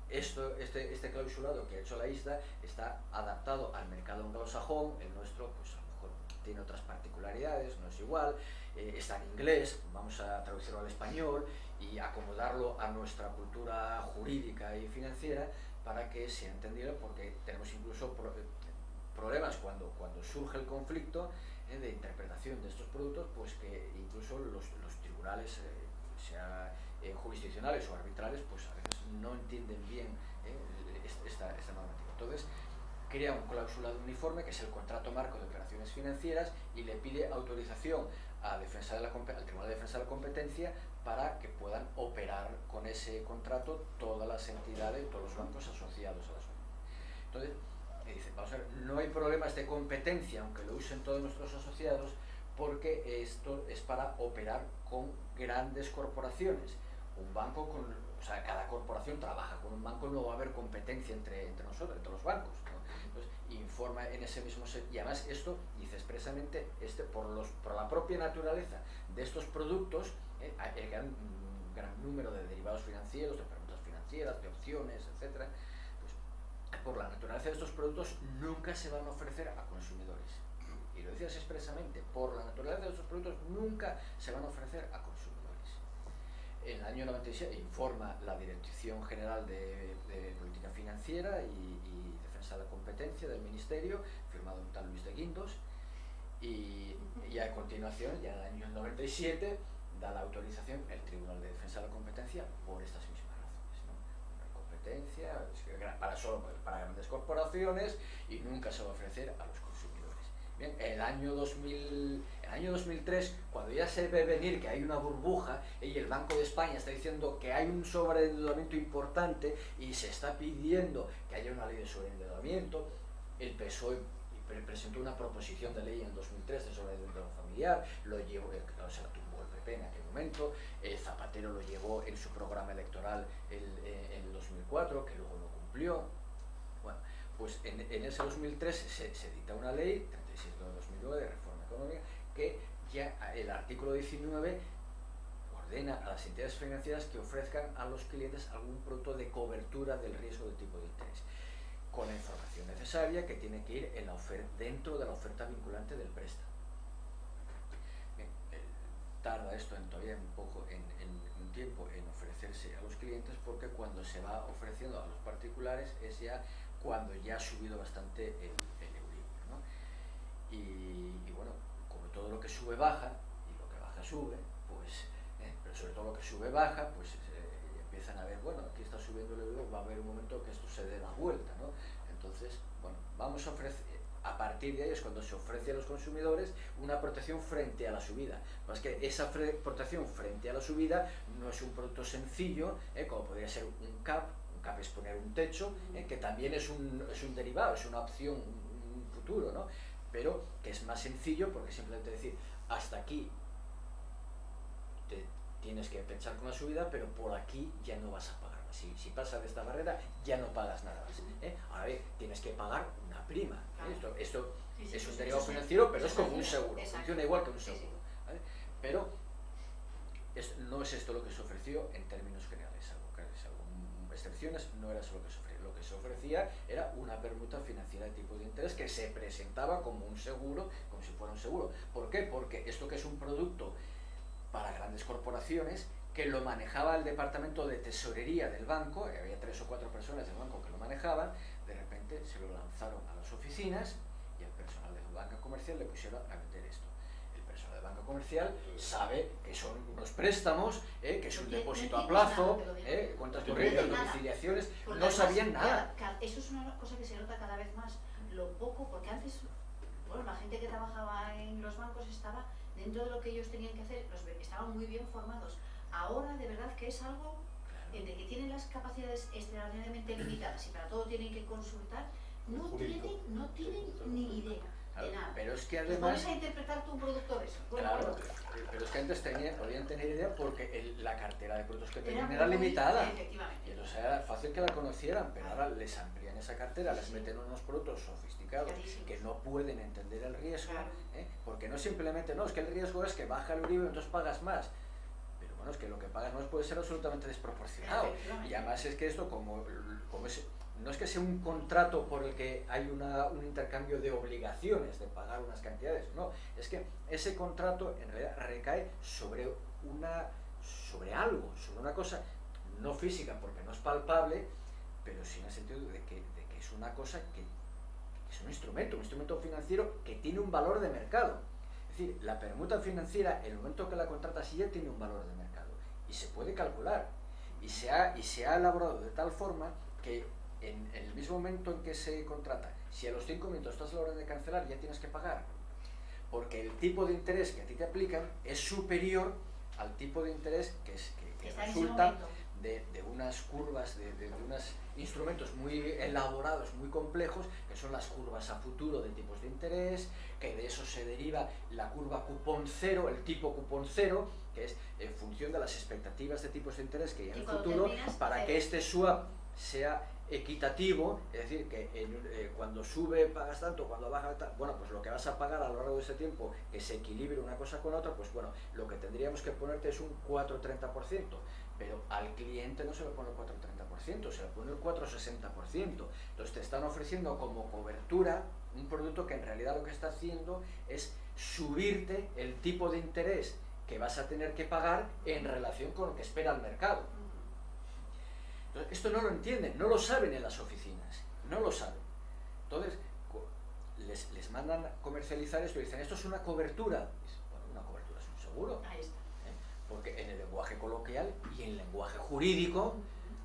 este clausulado que ha hecho la ISDA está adaptado al mercado anglosajón, el nuestro pues a lo mejor tiene otras particularidades, no es igual, está en inglés, vamos a traducirlo al español y acomodarlo a nuestra cultura jurídica y financiera para que sea entendido, porque tenemos incluso problemas cuando surge el conflicto de interpretación de estos productos, pues que incluso los tribunales, sea jurisdiccionales o arbitrales, pues a veces no entienden bien esta normativa. Entonces, crea un clausulado uniforme, que es el contrato marco de operaciones financieras, y le pide autorización al Tribunal de Defensa de la Competencia para que puedan operar con ese contrato todas las entidades, todos los bancos asociados a la zona. Entonces, dice, vamos a ver, no hay problemas de competencia, aunque lo usen todos nuestros asociados, porque esto es para operar con grandes corporaciones. Un banco cada corporación trabaja con un banco, no va a haber competencia entre nosotros, entre los bancos, ¿no? Entonces, informa en ese mismo sentido, y además esto dice expresamente, por la propia naturaleza de estos productos, el gran número de derivados financieros, de permutas financieras, de opciones, etcétera, pues por la naturaleza de estos productos nunca se van a ofrecer a consumidores. Y lo decías expresamente, por la naturaleza de estos productos nunca se van a ofrecer a consumidores. En el año 97 informa la Dirección General de Política Financiera y Defensa de la Competencia del Ministerio, firmado un tal Luis de Guindos, y a continuación, ya en el año 97, da la autorización el Tribunal de Defensa de la Competencia por estas mismas razones, ¿no? No hay competencia, solo para grandes corporaciones, y nunca se va a ofrecer a los consumidores. Bien, el año 2003, cuando ya se ve venir que hay una burbuja y el Banco de España está diciendo que hay un sobreendeudamiento importante y se está pidiendo que haya una ley de sobreendeudamiento, el PSOE presentó una proposición de ley en 2003 de sobreendeudamiento familiar, se la tumbó el PP en aquel momento, Zapatero lo llevó en su programa electoral en el 2004, que luego no cumplió. Bueno, pues en ese 2003 se dicta una ley, 36 de 2009, de reforma económica, que ya el artículo 19 ordena a las entidades financieras que ofrezcan a los clientes algún producto de cobertura del riesgo de tipo de interés. con la información necesaria que tiene que ir en la dentro de la oferta vinculante del préstamo. Bien, tarda esto todavía un poco en un tiempo en ofrecerse a los clientes, porque cuando se va ofreciendo a los particulares es ya cuando ya ha subido bastante el Euribor, ¿no? Y bueno, como todo lo que sube baja y lo que baja sube, pues, pero sobre todo lo que sube baja, pues empiezan a ver, bueno, aquí está subiendo el Euribor, va a haber un momento que esto se dé la vuelta, ¿no? Entonces, bueno, vamos a ofrecer, a partir de ahí es cuando se ofrece a los consumidores una protección frente a la subida. Más que esa protección frente a la subida no es un producto sencillo, como podría ser un CAP es poner un techo, que también es un derivado, es una opción, un futuro, ¿no? Pero que es más sencillo porque simplemente decir, hasta aquí te tienes que pensar con la subida, pero por aquí ya no vas a pagar más. Si pasas de esta barrera, ya no pagas nada más. Ahora bien, tienes que pagar una prima. Esto es un derivado financiero, pero es como un seguro, funciona igual que un seguro. ¿Vale? Pero no es esto lo que se ofreció en términos generales, salvo excepciones, no era eso lo que se ofrecía. Lo que se ofrecía era una permuta financiera de tipo de interés que se presentaba como un seguro, como si fuera un seguro. ¿Por qué? Porque esto que es un producto para grandes corporaciones, que lo manejaba el departamento de tesorería del banco, había 3 o 4 personas del banco que lo manejaban, de repente se lo lanzaron a las oficinas y el personal de la banca comercial le pusieron a vender esto. El personal de banca comercial sabe que son unos préstamos, que es un depósito a plazo, cuentas corrientes, domiciliaciones, no sabían nada. Eso es una cosa que se nota cada vez más, lo poco, porque antes, bueno, la gente que trabajaba en los bancos estaba dentro de lo que ellos tenían que hacer, estaban muy bien formados. Ahora, de verdad que es algo de que tienen las capacidades extraordinariamente limitadas y para todo tienen que consultar, no tienen ni idea de nada. Pero es que además... ¿Puedes interpretar tú un producto de eso? Claro, pero es que antes podían tener idea porque la cartera de productos que tenían era limitada. Y entonces era fácil que la conocieran, pero ahora les amplían esa cartera, les meten unos productos sofisticados que no pueden entender el riesgo, porque no simplemente, no, es que el riesgo es que baja el Euribor y entonces pagas más. Pero bueno, es que lo que pagas más puede ser absolutamente desproporcionado. Y además es que esto, como no es que sea un contrato por el que hay un intercambio de obligaciones de pagar unas cantidades, no, es que ese contrato en realidad recae sobre algo, sobre una cosa no física porque no es palpable, pero sí en el sentido de que es una cosa que es un instrumento financiero que tiene un valor de mercado. Es decir, la permuta financiera, en el momento que la contratas, ya tiene un valor de mercado y se puede calcular y se ha elaborado de tal forma que en el mismo momento en que se contrata, si a los 5 minutos estás a la orden de cancelar, ya tienes que pagar, porque el tipo de interés que a ti te aplican es superior al tipo de interés que resulta de unas curvas, de unos instrumentos muy elaborados, muy complejos, que son las curvas a futuro de tipos de interés, que de eso se deriva la curva cupón cero, el tipo cupón cero, que es en función de las expectativas de tipos de interés que hay en el futuro, para que este swap sea equitativo, es decir, que cuando sube pagas tanto, cuando baja tanto, bueno, pues lo que vas a pagar a lo largo de ese tiempo, que se equilibre una cosa con otra, pues bueno, lo que tendríamos que ponerte es un 4,30%, pero al cliente no se le pone el 4,30%, se le pone el 4,60%, entonces te están ofreciendo como cobertura un producto que en realidad lo que está haciendo es subirte el tipo de interés que vas a tener que pagar en relación con lo que espera el mercado. Entonces, esto no lo entienden, no lo saben en las oficinas, no lo saben. Entonces, les mandan comercializar esto y dicen, esto es una cobertura. Bueno, una cobertura es un seguro. Ahí está. Porque en el lenguaje coloquial y en el lenguaje jurídico,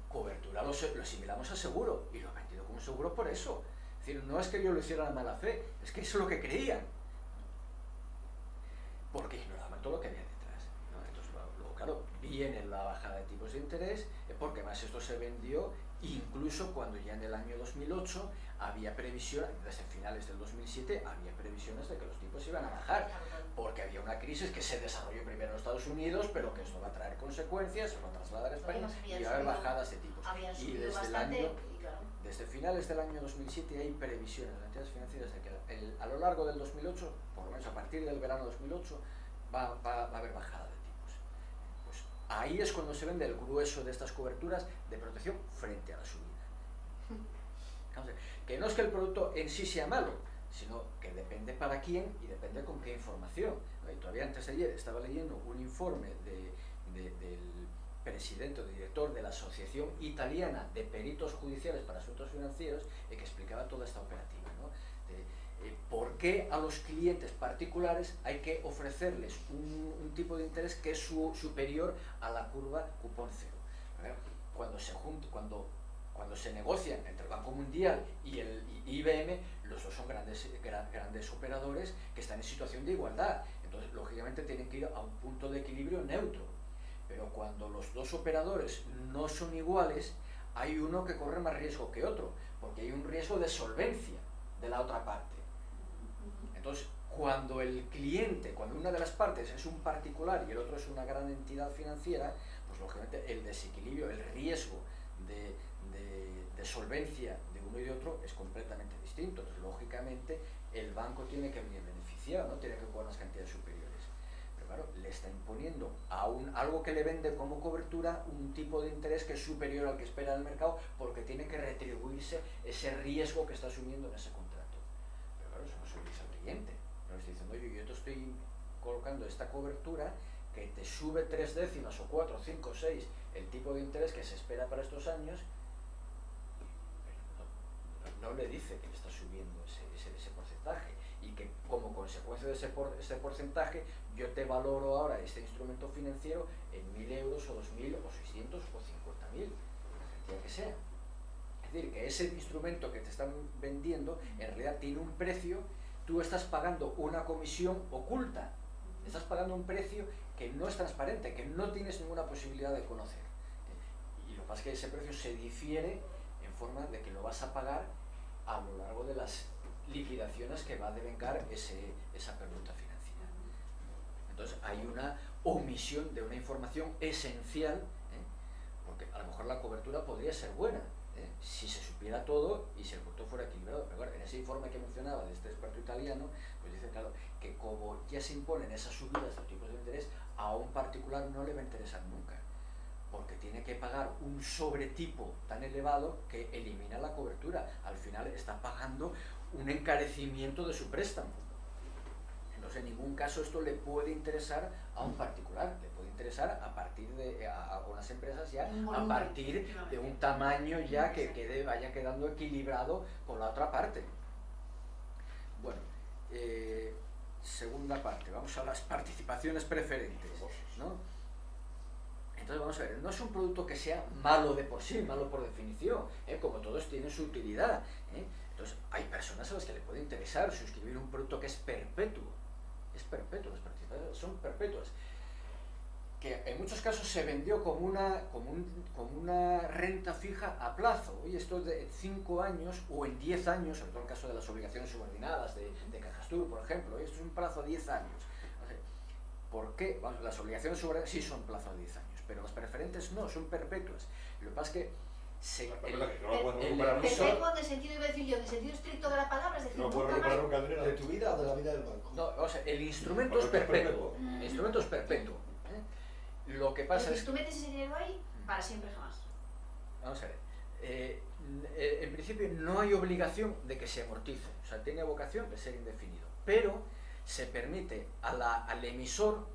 cobertura lo asimilamos a seguro, y lo han vendido como seguro por eso. Es decir, no es que yo lo hiciera a mala fe, es que eso es lo que creían. Porque ignoraban todo lo que había detrás, ¿no? Entonces, luego, claro, viene la bajada de tipos de interés, porque más esto se vendió incluso cuando ya en el año 2008 había previsión, desde finales del 2007, había previsiones de que los tipos iban a bajar, porque había una crisis que se desarrolló primero en Estados Unidos, pero que esto va a traer consecuencias, se va a trasladar a España y va a haber bajadas de tipos. Y desde finales del año 2007 hay previsiones de las entidades financieras de que a lo largo del 2008, por lo menos a partir del verano 2008, va a haber bajada de tipos. Pues ahí es cuando se vende el grueso de estas coberturas de protección frente a la subida. Que no es que el producto en sí sea malo, sino que depende para quién y depende con qué información. Y todavía antes de ayer estaba leyendo un informe del presidente o director de la Asociación Italiana de Peritos Judiciales para Asuntos Financieros que explicaba toda esta operativa, ¿no? ¿Por qué a los clientes particulares hay que ofrecerles un tipo de interés que es superior a la curva cupón cero? Cuando se negocian entre el Banco Mundial y el IBM, los dos son grandes operadores que están en situación de igualdad. Entonces, lógicamente, tienen que ir a un punto de equilibrio neutro. Pero cuando los dos operadores no son iguales, hay uno que corre más riesgo que otro, porque hay un riesgo de solvencia de la otra parte. Entonces, cuando una de las partes es un particular y el otro es una gran entidad financiera, pues lógicamente el desequilibrio, el riesgo de solvencia de uno y de otro es completamente distinto. Entonces, lógicamente, el banco tiene que venir beneficiado, no tiene que cobrar unas cantidades superiores. Pero claro, le está imponiendo a algo que le vende como cobertura un tipo de interés que es superior al que espera el mercado, porque tiene que retribuirse ese riesgo que está asumiendo en ese contrato. Pero claro, eso no se lo dice al cliente. No le estoy diciendo, oye, yo te estoy colocando esta cobertura que te sube 3 décimas o 4, 5, 6 el tipo de interés que se espera para estos años. No le dice que le está subiendo ese porcentaje y que como consecuencia de ese porcentaje yo te valoro ahora este instrumento financiero en 1.000 euros o 2.000 o 600 o 50.000, la cantidad que sea. Es decir, que ese instrumento que te están vendiendo en realidad tiene un precio, tú estás pagando una comisión oculta, estás pagando un precio que no es transparente, que no tienes ninguna posibilidad de conocer. Y lo que pasa es que ese precio se difiere en forma de que lo vas a pagar a lo largo de las liquidaciones que va a devengar esa permuta financiera. Entonces hay una omisión de una información esencial, porque a lo mejor la cobertura podría ser buena, si se supiera todo y si el producto fuera equilibrado. Pero claro, en ese informe que mencionaba de este experto italiano, pues dice, claro, que como ya se imponen esas subidas de tipos de interés, a un particular no le va a interesar nunca, porque tiene que pagar un sobretipo tan elevado que elimina la cobertura. Al final está pagando un encarecimiento de su préstamo. Entonces, en ningún caso esto le puede interesar a un particular, le puede interesar a partir de a unas empresas ya a partir de un tamaño ya que vaya quedando equilibrado con la otra parte. Bueno, segunda parte, vamos a las participaciones preferentes, ¿no? Entonces vamos a ver, no es un producto que sea malo de por sí, malo por definición, como todos tienen su utilidad. Entonces hay personas a las que le puede interesar suscribir un producto que es perpetuo, las participaciones son perpetuas, que en muchos casos se vendió como una renta fija a plazo. Oye, esto es de 5 años o en 10 años, sobre todo en el caso de las obligaciones subordinadas de Cajastur, por ejemplo, esto es un plazo de 10 años. ¿Por qué? Bueno, las obligaciones subordinadas sí son plazo de 10 años, pero las preferentes no, son perpetuas. Lo que pasa es que perpetuo de sentido, iba a decir yo, de sentido estricto de la palabra, es decir, no puedo recuperar nunca de tu vida o de la vida del banco. No, o sea, el instrumento es perpetuo. El instrumento es perpetuo. Lo que pasa es que tú metes ese dinero ahí para siempre jamás. Vamos a ver. En principio no hay obligación de que se amortice, o sea, tiene vocación de ser indefinido, pero se permite al emisor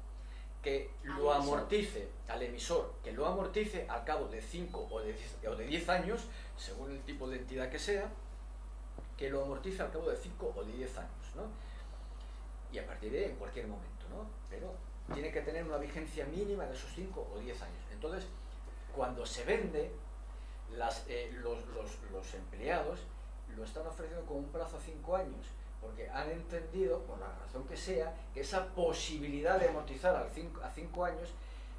que lo amortice, al cabo de 5 o de 10 años, según el tipo de entidad que sea, que lo amortice al cabo de 5 o de 10 años, ¿no? Y a partir de ahí en cualquier momento, ¿no? Pero tiene que tener una vigencia mínima de esos 5 o 10 años. Entonces, cuando se vende, los empleados lo están ofreciendo con un plazo a 5 años, porque han entendido, por la razón que sea, que esa posibilidad de amortizar a 5 años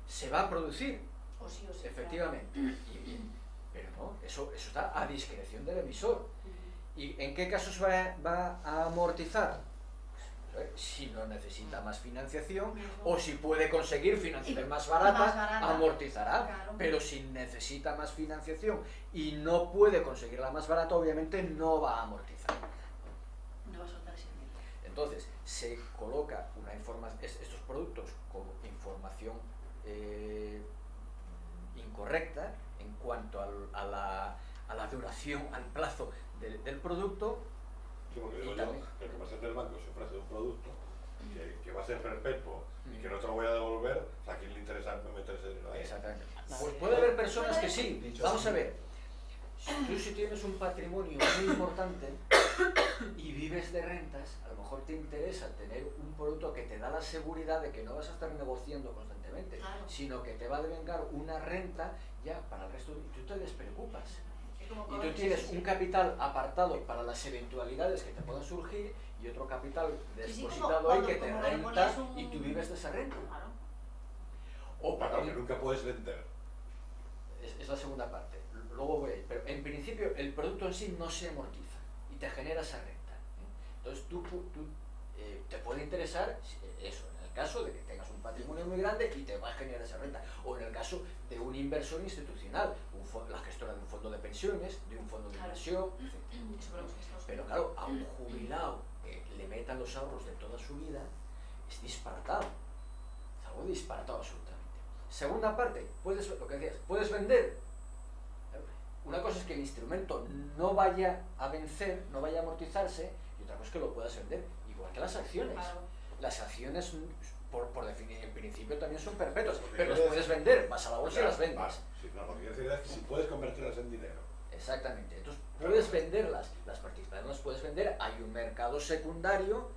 se va a producir. O sí, efectivamente. Claro. Pero no, eso está a discreción del emisor. ¿Y en qué casos va a amortizar? Si no necesita más financiación o si puede conseguir financiación más barata, amortizará. Claro. Pero si necesita más financiación y no puede conseguirla más barata, obviamente no va a amortizar. No va a soltar ese dinero. Entonces, se coloca estos productos como información incorrecta en cuanto a la duración, al plazo del producto. Sí, porque digo y yo, también, que el comerciante del banco se ofrece un producto que va a ser perpetuo y que no te lo voy a devolver, o sea, ¿a quién le interesa meterse dinero ahí? exactamente. Pues puede haber personas que sí. Vamos a ver. Tú si tienes un patrimonio muy importante y vives de rentas, a lo mejor te interesa tener un producto que te da la seguridad de que no vas a estar negociando constantemente, Claro. sino que te va a devengar una renta ya para el resto, y tú te despreocupas. Es como Y comer, tú tienes sí, sí. un capital apartado para las eventualidades que te puedan surgir y otro capital Sí, sí, depositado ahí como que te cuando le renta ponías un- y tú vives de esa renta. Claro. O Claro, que también, nunca puedes vender. es la segunda parte, luego voy a ir, pero en principio el producto en sí no se amortiza y te genera esa renta, ¿eh? Entonces te puede interesar eso, en el caso de que tengas un patrimonio muy grande y te va a generar esa renta, o en el caso de un inversor institucional, la gestora de un fondo de pensiones, de un fondo de Claro. inversión, etc. Eso creo que es Estados Pero Unidos. claro, a un jubilado que le metan los ahorros de toda su vida es disparatado, es algo disparatado absolutamente. Segunda parte, lo que decías, puedes vender. Una cosa es que el instrumento no vaya a vencer, no vaya a amortizarse, y otra cosa es que lo puedas vender, igual que las acciones. Claro. Las acciones, por definición, en principio también son perpetuas, pero las puedes vender, vas a la bolsa y las vendes. Sí, no, lo que quiero decir es que si puedes convertirlas en dinero. Exactamente, entonces puedes venderlas, las participaciones las puedes vender, hay un mercado secundario,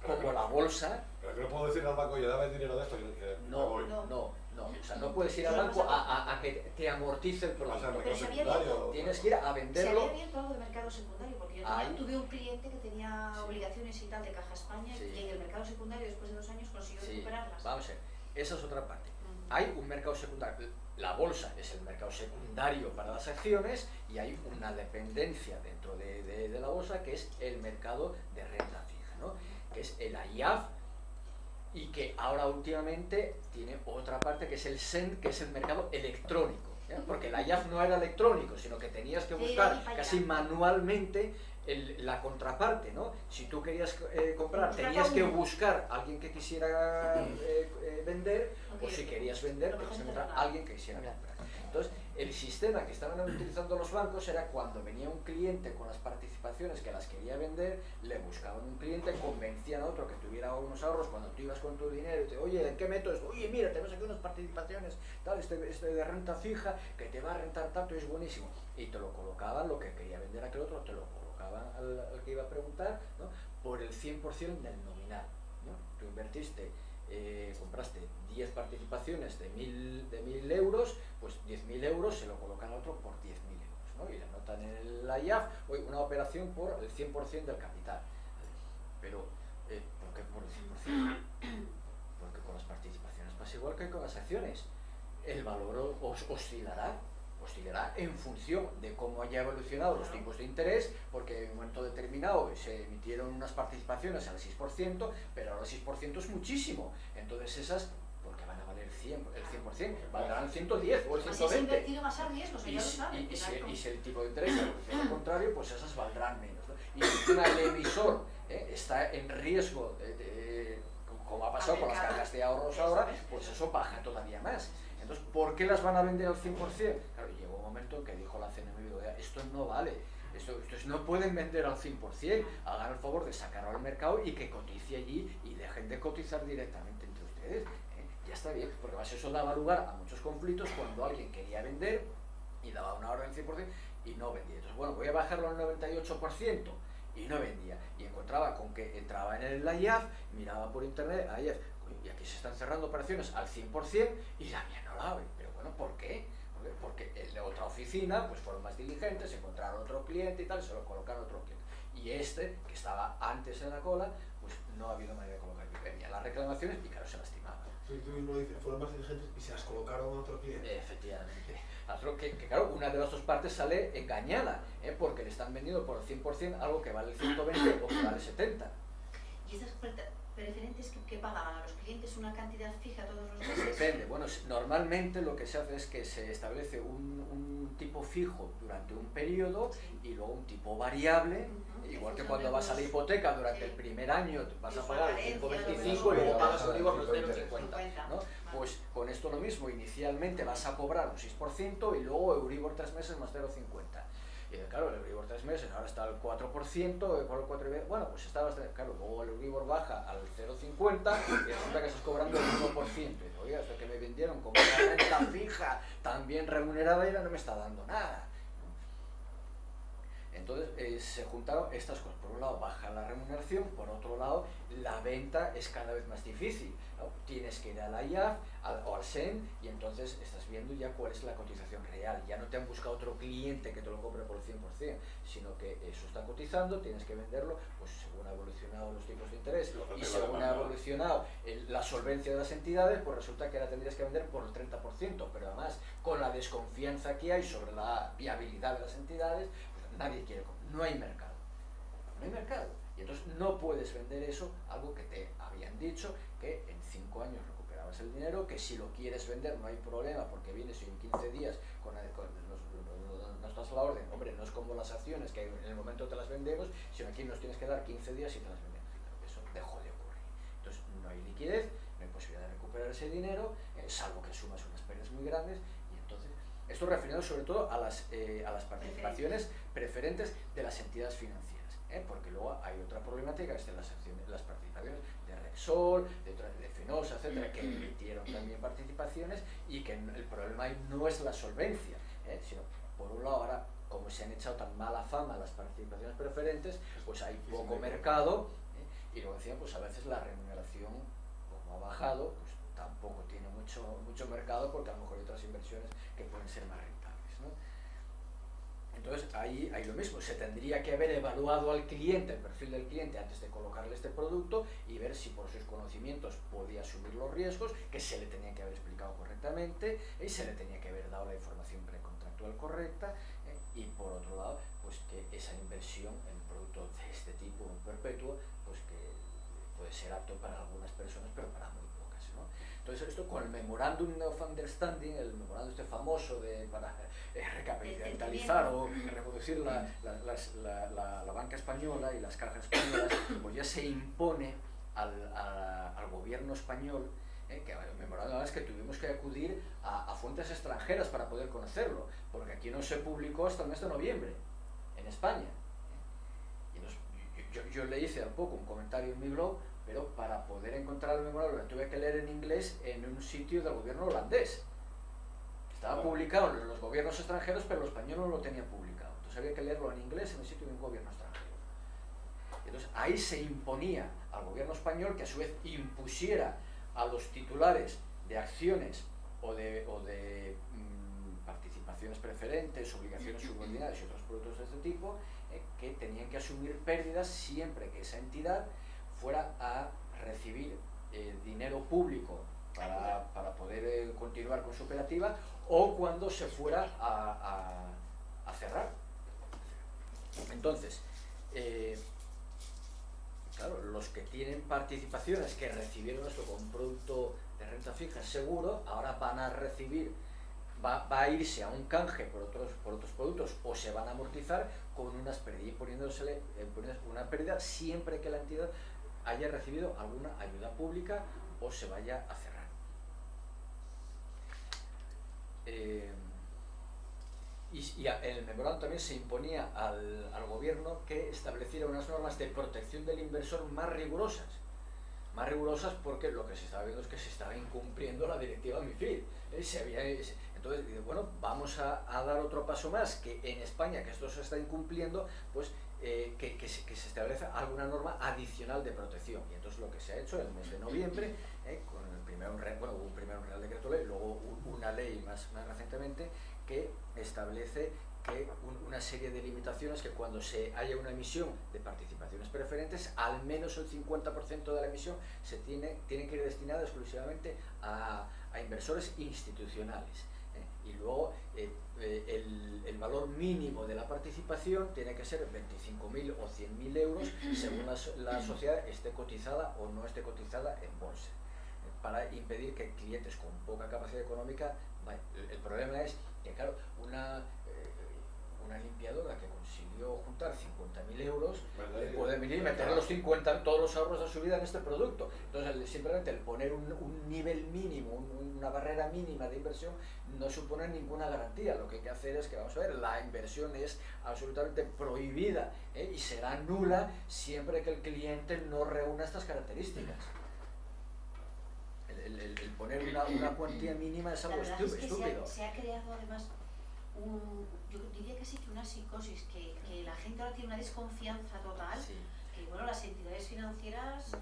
como la bolsa. Pero que no puedo decir al banco, ya dame dinero de esto, que me No, voy. o sea, no puedes ir al banco a que te amortice el Pasa al producto. mercado Pero se había secundario. Tienes que ir a Se había venderlo. abierto algo de mercado secundario, porque yo Ahí. tuve un cliente que tenía Sí. obligaciones y tal de Caja España Sí. y en el mercado secundario después de 2 años consiguió Sí, recuperarlas. vamos a ver, esa es otra parte. Mm. Hay un mercado secundario, la bolsa es el mercado secundario para las acciones y hay una dependencia dentro de la bolsa que es el mercado de renta fija, ¿no? Que es el AIAF, y que ahora últimamente tiene otra parte que es el SEN, que es el mercado electrónico, ¿ya? Porque el AIAF no era electrónico, sino que tenías que Sí, buscar ahí para casi allá. manualmente la contraparte, ¿no? Si tú querías comprar, Buscar tenías que uno. buscar a alguien que quisiera vender, Ok. o si querías vender, Lo tenías que mejor encontrar a cerrado. alguien que quisiera comprar. Entonces, el sistema que estaban utilizando los bancos era cuando venía un cliente con las participaciones que las quería vender, le buscaban un cliente, convencían a otro que tuviera unos ahorros cuando tú ibas con tu dinero y te, oye, ¿en qué meto esto? Oye, mira, tenemos aquí unas participaciones, tal, este de renta fija, que te va a rentar tanto y es buenísimo. Y te lo colocaban, lo que quería vender aquel otro, te lo colocaban al que iba a preguntar, ¿no? Por el 100% del nominal, ¿no? Tú invertiste, compraste 10 participaciones de 1.000 euros, pues 10.000 euros se lo colocan al otro por 10.000 euros, ¿no? Y le anotan en el IAF, una operación por el 100% del capital. Pero, ¿por qué por el 100%? Porque con las participaciones pasa igual que con las acciones. El valor oscilará en función de cómo haya evolucionado los tipos de interés, porque en un momento determinado se emitieron unas participaciones al 6%, pero ahora el 6% es muchísimo. Entonces esas, porque van a valer el 100%, valdrán 110 o el Así es 120. invertido más a riesgos, ya lo saben. Y si el tipo de interés evoluciona al contrario, pues esas valdrán menos, ¿no? Y si encima el emisor está en riesgo, como ha pasado con las cajas de ahorros ahora, pues eso baja todavía más. Entonces, ¿por qué las van a vender al 100%? Claro, llegó un momento en que dijo la CNMV, esto no vale, estos no pueden vender al 100%, hagan el favor de sacarlo al mercado y que cotice allí y dejen de cotizar directamente entre ustedes. Ya está bien, porque además eso daba lugar a muchos conflictos cuando alguien quería vender y daba una orden al 100% y no vendía. Entonces, bueno, voy a bajarlo al 98% y no vendía. Y encontraba con que entraba en el IAF, miraba por internet, IAF, y aquí se están cerrando operaciones al 100% y la mía no la abre. Pero bueno, ¿por qué? Porque el de otra oficina pues fueron más diligentes, encontraron otro cliente y tal, se lo colocaron a otro cliente. Y este, que estaba antes en la cola, pues no ha habido manera de colocar. Venía las reclamaciones y claro, se lastimaba. Sí, tú mismo dices, fueron más diligentes y se las colocaron a otro cliente. Efectivamente. Que claro, una de las dos partes sale engañada, porque le están vendiendo por el 100% algo que vale el 120 o que vale el 70. ¿Y estas preferentes que pagan a los clientes una cantidad fija todos los meses? Depende. Bueno, normalmente lo que se hace es que se establece un tipo fijo durante un periodo y luego un tipo variable, igual que cuando vas a la hipoteca durante el primer año vas a pagar el 5,25 y luego pagas el IVA del 0,50, ¿no? Pues con esto lo mismo, inicialmente vas a cobrar un 6% y luego Euribor 3 meses más 0,50. Y claro, el Euribor 3 meses ahora está al 4%, por el 4,5%, bueno, pues está bastante, claro, luego el Euribor baja al 0,50 y resulta que estás cobrando el 1%. Y digo, oiga, esto que me vendieron como una renta fija tan bien remunerada y ahora no me está dando nada. Entonces se juntaron estas cosas. Por un lado baja la remuneración, por otro lado la venta es cada vez más difícil, ¿no? Tienes que ir a la IAF o al SEN y entonces estás viendo ya cuál es la cotización real. Ya no te han buscado otro cliente que te lo compre por el 100%, sino que eso está cotizando, tienes que venderlo pues según ha evolucionado los tipos de interés y según ha evolucionado la solvencia de las entidades, pues resulta que ahora tendrías que vender por el 30%, pero además con la desconfianza que hay sobre la viabilidad de las entidades, nadie quiere comprar, no hay mercado. No hay mercado. Y entonces no puedes vender eso, algo que te habían dicho, que en 5 años recuperabas el dinero, que si lo quieres vender no hay problema, porque vienes en 15 días nos das la orden. Hombre, no es como las acciones, que en el momento te las vendemos, sino aquí nos tienes que dar 15 días y te las vendemos. Eso dejó de ocurrir. Entonces no hay liquidez, no hay posibilidad de recuperar ese dinero, salvo que sumas unas pérdidas muy grandes, y entonces esto referido sobre todo a las participaciones preferentes de las entidades financieras, porque luego hay otra problemática, que es las participaciones de Repsol, de Fenosa, etcétera, que emitieron también participaciones y que el problema ahí no es la solvencia, sino por un lado ahora, como se han echado tan mala fama las participaciones preferentes, pues hay poco mercado, y luego decían, pues a veces la remuneración, como ha bajado, pues tampoco tiene mucho mercado, porque a lo mejor hay otras inversiones que pueden ser más rentables, ¿no? Entonces ahí lo mismo, se tendría que haber evaluado al cliente, el perfil del cliente, antes de colocarle este producto y ver si por sus conocimientos podía asumir los riesgos, que se le tenía que haber explicado correctamente y se le tenía que haber dado la información precontractual correcta, y por otro lado, pues que esa inversión en un producto de este tipo, un perpetuo, pues que puede ser apto para algunas personas, pero para muy pocas, ¿no? Entonces esto con el Memorandum of Understanding, el memorándum este famoso para recapitalizar o reproducir la banca española y las cajas españolas, pues ya se impone al gobierno español, que el memorándum es que tuvimos que acudir a fuentes extranjeras para poder conocerlo, porque aquí no se publicó hasta el mes de noviembre, en España. Y yo le hice al poco un comentario en mi blog, pero para poder encontrar el memorándum lo tuve que leer en inglés en un sitio del gobierno holandés. Estaba publicado en los gobiernos extranjeros, pero los españoles no lo tenían publicado. Entonces había que leerlo en inglés en el sitio de un gobierno extranjero. Entonces ahí se imponía al gobierno español que a su vez impusiera a los titulares de acciones o de participaciones preferentes, obligaciones subordinadas y otros productos de este tipo, que tenían que asumir pérdidas siempre que esa entidad fuera a recibir dinero público para poder continuar con su operativa, o cuando se fuera a cerrar. Entonces, claro, los que tienen participaciones que recibieron esto con un producto de renta fija seguro, ahora van a recibir, va a irse a un canje por otros productos, o se van a amortizar con unas pérdidas, poniéndosele una pérdida siempre que la entidad haya recibido alguna ayuda pública o se vaya a cerrar. Y en el memorándum también se imponía al gobierno que estableciera unas normas de protección del inversor más rigurosas porque lo que se estaba viendo es que se estaba incumpliendo la directiva MiFID. Entonces, bueno, vamos a dar otro paso más, que en España, que esto se está incumpliendo, pues que se establece alguna norma adicional de protección. Y entonces lo que se ha hecho en el mes de noviembre, con hubo un primero un Real Decreto Ley, luego una ley más recientemente, que establece que una serie de limitaciones, que cuando se haya una emisión de participaciones preferentes, al menos el 50% de la emisión tiene que ir destinada exclusivamente a inversores institucionales. Y luego el valor mínimo de la participación tiene que ser 25.000 o 100.000 euros según la sociedad esté cotizada o no esté cotizada en bolsa, para impedir que clientes con poca capacidad económica, el problema es que, claro, una limpiadora que consiguió juntar 50.000 euros, ¿Verdad? puede venir y meter todos los ahorros de su vida en este producto. Entonces, simplemente el poner un nivel mínimo, una barrera mínima de inversión, no supone ninguna garantía. Lo que hay que hacer es que, vamos a ver, la inversión es absolutamente prohibida, y será nula siempre que el cliente no reúna estas características. El poner una cuantía mínima es algo estúpido. Se ha creado además yo diría que sí, que una psicosis, que la gente ahora tiene una desconfianza total, Sí. que bueno, las entidades financieras...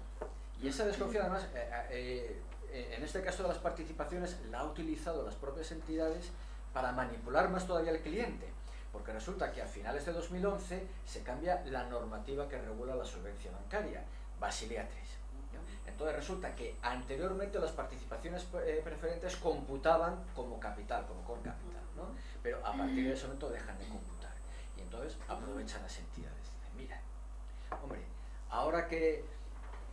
Y esa desconfianza, además, en este caso de las participaciones, la han utilizado las propias entidades para manipular más todavía al cliente, porque resulta que a finales de 2011 se cambia la normativa que regula la solvencia bancaria, Basilea III. Entonces resulta que anteriormente las participaciones preferentes computaban como capital, como core capital, ¿no? Pero a partir de ese momento dejan de computar. Y entonces aprovechan las entidades. Dicen, mira, hombre, ahora que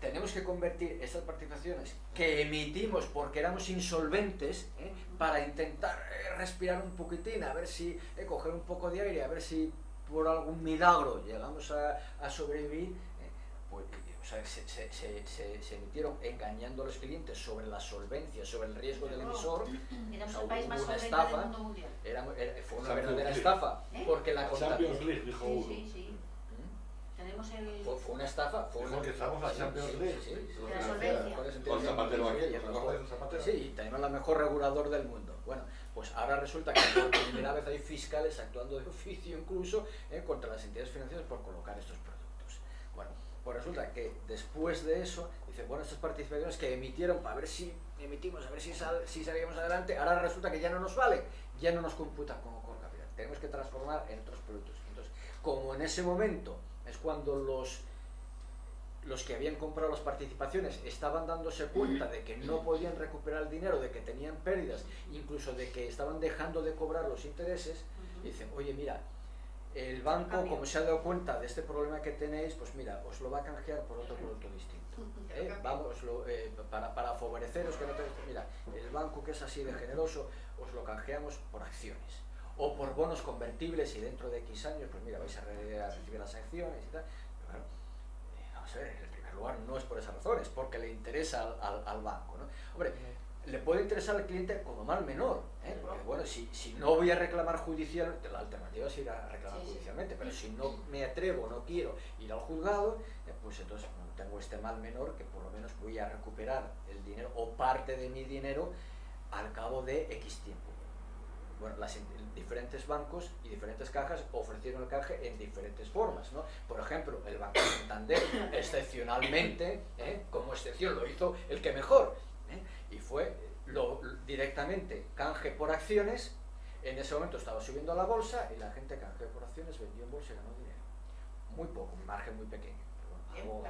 tenemos que convertir estas participaciones que emitimos porque éramos insolventes, para intentar respirar un poquitín, a ver si coger un poco de aire, a ver si por algún milagro llegamos a sobrevivir, pues, o sea, se emitieron engañando a los clientes sobre la solvencia, sobre el riesgo del emisor. Éramos O sea, el país hubo más una solvente estafa, del mundo mundial. fue una verdadera estafa, porque la Champions contabilidad... League, dijo uno. Sí. Tenemos el... Fue una estafa. Dijo que estamos a Champions League. Sí. De la solvencia. Con Zapatero aquí, Sí, ¿os acordáis del Zapatero? Sí, y tenemos la mejor regulador del mundo. Bueno, pues ahora resulta que por primera vez hay fiscales actuando de oficio incluso contra las entidades financieras por colocar estos productos. Bueno, pues resulta que después de eso, dice, bueno, estas participaciones que emitieron para ver si emitimos, a ver si salíamos adelante, ahora resulta que ya no nos vale, ya no nos computa como core capital. Tenemos que transformar en otros productos. Entonces, como en ese momento es cuando los que habían comprado las participaciones estaban dándose cuenta de que no podían recuperar el dinero, de que tenían pérdidas, incluso de que estaban dejando de cobrar los intereses, y dicen, oye, mira, el banco, como se ha dado cuenta de este problema que tenéis, pues mira, os lo va a canjear por otro producto distinto. Vamos, para favoreceros que no tenéis, mira, el banco que es así de generoso, os lo canjeamos por acciones o por bonos convertibles, y dentro de X años, pues mira, vais a recibir las acciones y tal. Pero claro, vamos a ver, en primer lugar no es por esa razón, es porque le interesa al banco, ¿no? Hombre, le puede interesar al cliente como mal menor, porque bueno, si no voy a reclamar judicialmente, la alternativa es ir a reclamar judicialmente, pero si no me atrevo, no quiero ir al juzgado, pues entonces tengo este mal menor, que por lo menos voy a recuperar el dinero o parte de mi dinero al cabo de X tiempo. Bueno, diferentes bancos y diferentes cajas ofrecieron el canje en diferentes formas, ¿no? Por ejemplo, el Banco Santander, excepcionalmente, como excepción, lo hizo el que mejor, y fue directamente canje por acciones. En ese momento estaba subiendo a la bolsa y la gente canjeó por acciones, vendió en bolsa y ganó dinero. Muy poco, un margen muy pequeño.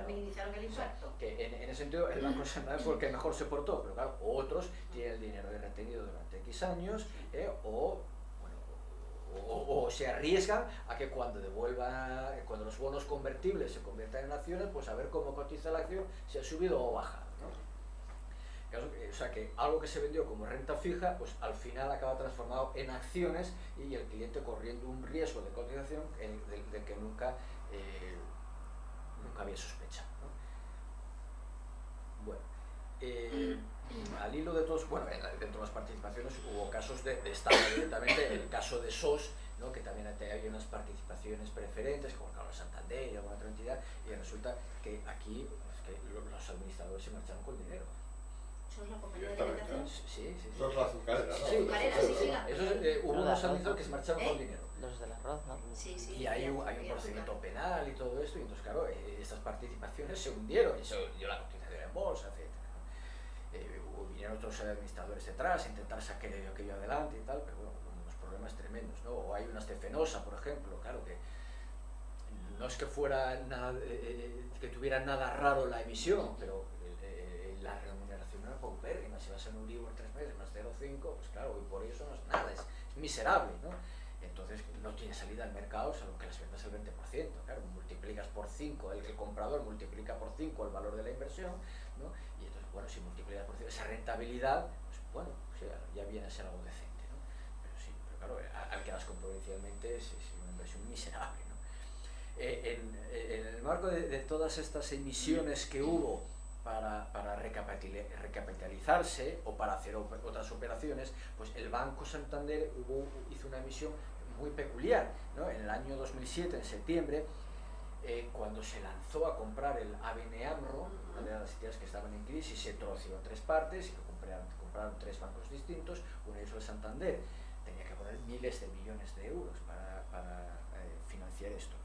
Minimizaron el impacto. Que en ese sentido el Banco Santander fue el que mejor se portó, pero claro, otros tienen el dinero retenido durante X años, o se arriesgan a que cuando los bonos convertibles se conviertan en acciones, pues a ver cómo cotiza la acción, si ha subido o bajado, ¿no? O sea que algo que se vendió como renta fija, pues al final acaba transformado en acciones, y el cliente corriendo un riesgo de cotización de que nunca había sospechado, ¿no? Bueno, al hilo de todos, bueno, dentro de las participaciones hubo casos de Estado directamente, el caso de SOS, ¿no? Que también había unas participaciones preferentes, como el Santander y alguna otra entidad, y resulta que aquí los administradores se marcharon con dinero. ¿Sos la compañía de alimentación? Sí. Sos la azucarera, ¿no? Sí, hubo unos administradores que se marcharon con dinero. Los del arroz, ¿no? Sí. Y hay un procedimiento penal y todo esto, y entonces claro, estas participaciones se hundieron, y se hundió la cotización en bolsa, etc. Vinieron otros administradores detrás a intentar sacar aquello adelante y tal, pero bueno, unos problemas tremendos, ¿no? O hay una Stefenosa, por ejemplo, claro, que no es que fuera nada, que tuviera nada raro la emisión, pero la remuneración era paupérrima. Si vas en un Euribor 3 meses más 0,5, pues claro, y por eso no es nada, es miserable, ¿no? Entonces no tiene salida al mercado, salvo que las vendas el 20%, claro, multiplicas por 5, el comprador multiplica por 5 el valor de la inversión, ¿no? Y entonces, bueno, si multiplicas por 5 esa rentabilidad, pues bueno, pues ya viene a ser algo decente, ¿no? Pero sí, pero claro, al que las compró inicialmente es una inversión miserable, ¿no? En el marco de todas estas emisiones que hubo para recapitalizarse o para hacer otras operaciones, pues el Banco Santander hizo una emisión muy peculiar, ¿no? En el año 2007, en septiembre, cuando se lanzó a comprar el ABN AMRO, una de las entidades que estaban en crisis, se troció en tres partes y compraron tres bancos distintos, uno de ellos el Santander. Tenía que poner miles de millones de euros para financiar esto.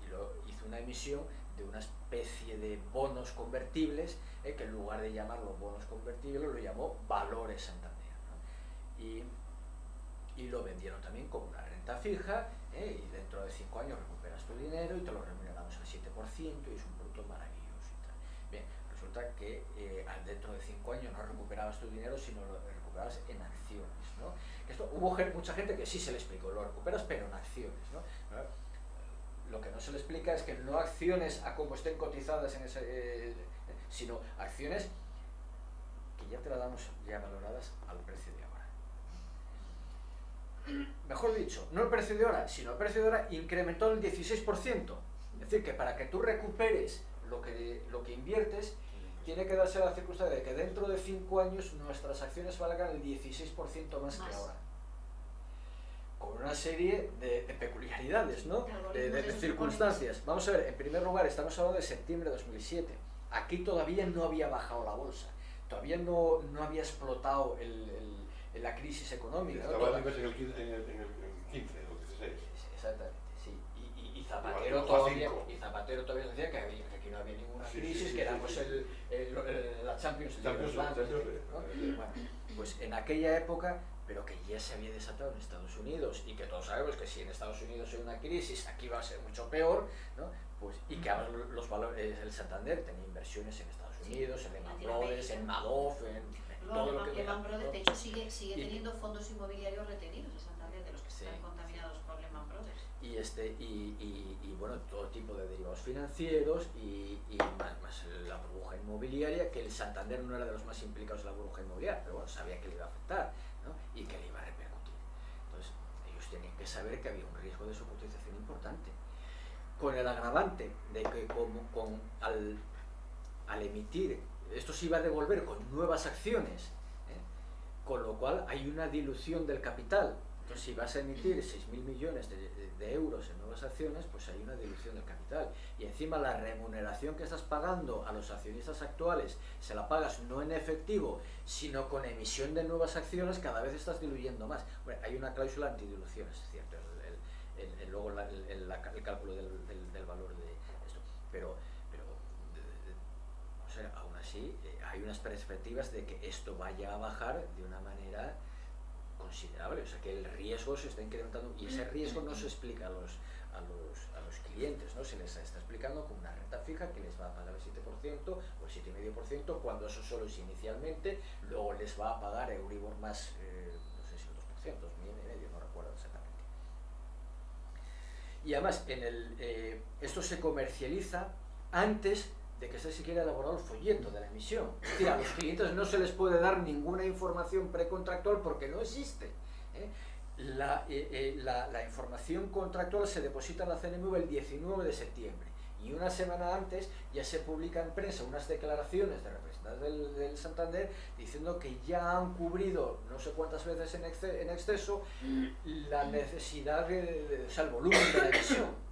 Y hizo una emisión de una especie de bonos convertibles, que en lugar de llamarlo bonos convertibles lo llamó Valores Santander, ¿no? Y lo vendieron también como una renta fija, y dentro de 5 años recuperas tu dinero y te lo remuneramos al 7% y es un producto maravilloso y tal. Bien, resulta que dentro de 5 años no recuperabas tu dinero, sino lo recuperabas en acciones, ¿no? Esto, hubo mucha gente que sí se le explicó, lo recuperas pero en acciones, ¿no? Lo que no se le explica es que no acciones a como estén cotizadas en ese, sino acciones que ya te las damos ya valoradas al precio de ahora. Mejor dicho, no el precio de ahora, sino el precio de ahora incrementó el 16%. Es decir, que para que tú recuperes lo que inviertes, tiene que darse la circunstancia de que dentro de 5 años nuestras acciones valgan el 16% más que ahora. Con una serie de peculiaridades, ¿no? De circunstancias. Vamos a ver, en primer lugar, estamos hablando de septiembre de 2007. Aquí todavía no había bajado la bolsa, todavía no había explotado la crisis económica. Estaba en el 15 o 16. Exactamente, sí. Y Zapatero todavía decía que aquí no había ninguna crisis, que era pues la Champions League, ¿no? Bueno, pues en aquella época, pero que ya se había desatado en Estados Unidos, y que todos sabemos que si en Estados Unidos hay una crisis, aquí va a ser mucho peor, ¿no? Pues, y que ahora los valores, el Santander tenía inversiones en Estados Unidos, en Lehman Brothers, en Madoff, en todo lo que... Lehman Brothers, de hecho, sigue teniendo fondos inmobiliarios retenidos, el Santander, de los que están contaminados por Lehman Brothers. Y bueno, todo tipo de derivados financieros y más la burbuja inmobiliaria, que el Santander no era de los más implicados en la burbuja inmobiliaria, pero bueno, sabía que le iba a afectar, ¿no? Y que le iba a repercutir. Entonces, ellos tenían que saber que había un riesgo de su cotización importante. Con el agravante de que al emitir, esto se iba a devolver con nuevas acciones, con lo cual hay una dilución del capital. Entonces, si vas a emitir 6.000 millones de euros en nuevas acciones, pues hay una dilución del capital. Y encima la remuneración que estás pagando a los accionistas actuales, se la pagas no en efectivo, sino con emisión de nuevas acciones, cada vez estás diluyendo más. Bueno, hay una cláusula antidilución, es cierto, luego el cálculo del valor de esto. Pero o sea, aún así, hay unas perspectivas de que esto vaya a bajar de una manera considerable, o sea que el riesgo se está incrementando, y ese riesgo no se explica a los clientes, ¿no? Se les está explicando con una renta fija que les va a pagar el 7% o el 7,5%, cuando eso solo es inicialmente, luego les va a pagar Euribor más, no sé si el 2%, 2,5%, no recuerdo exactamente. Y además, esto se comercializa antes de que se siquiera elaborado el folleto de la emisión. Es decir, a los clientes no se les puede dar ninguna información precontractual porque no existe. La información contractual se deposita en la CNMV el 19 de septiembre y una semana antes ya se publica en prensa unas declaraciones de representantes del Santander diciendo que ya han cubrido no sé cuántas veces en exceso la necesidad o sea, el volumen de la emisión.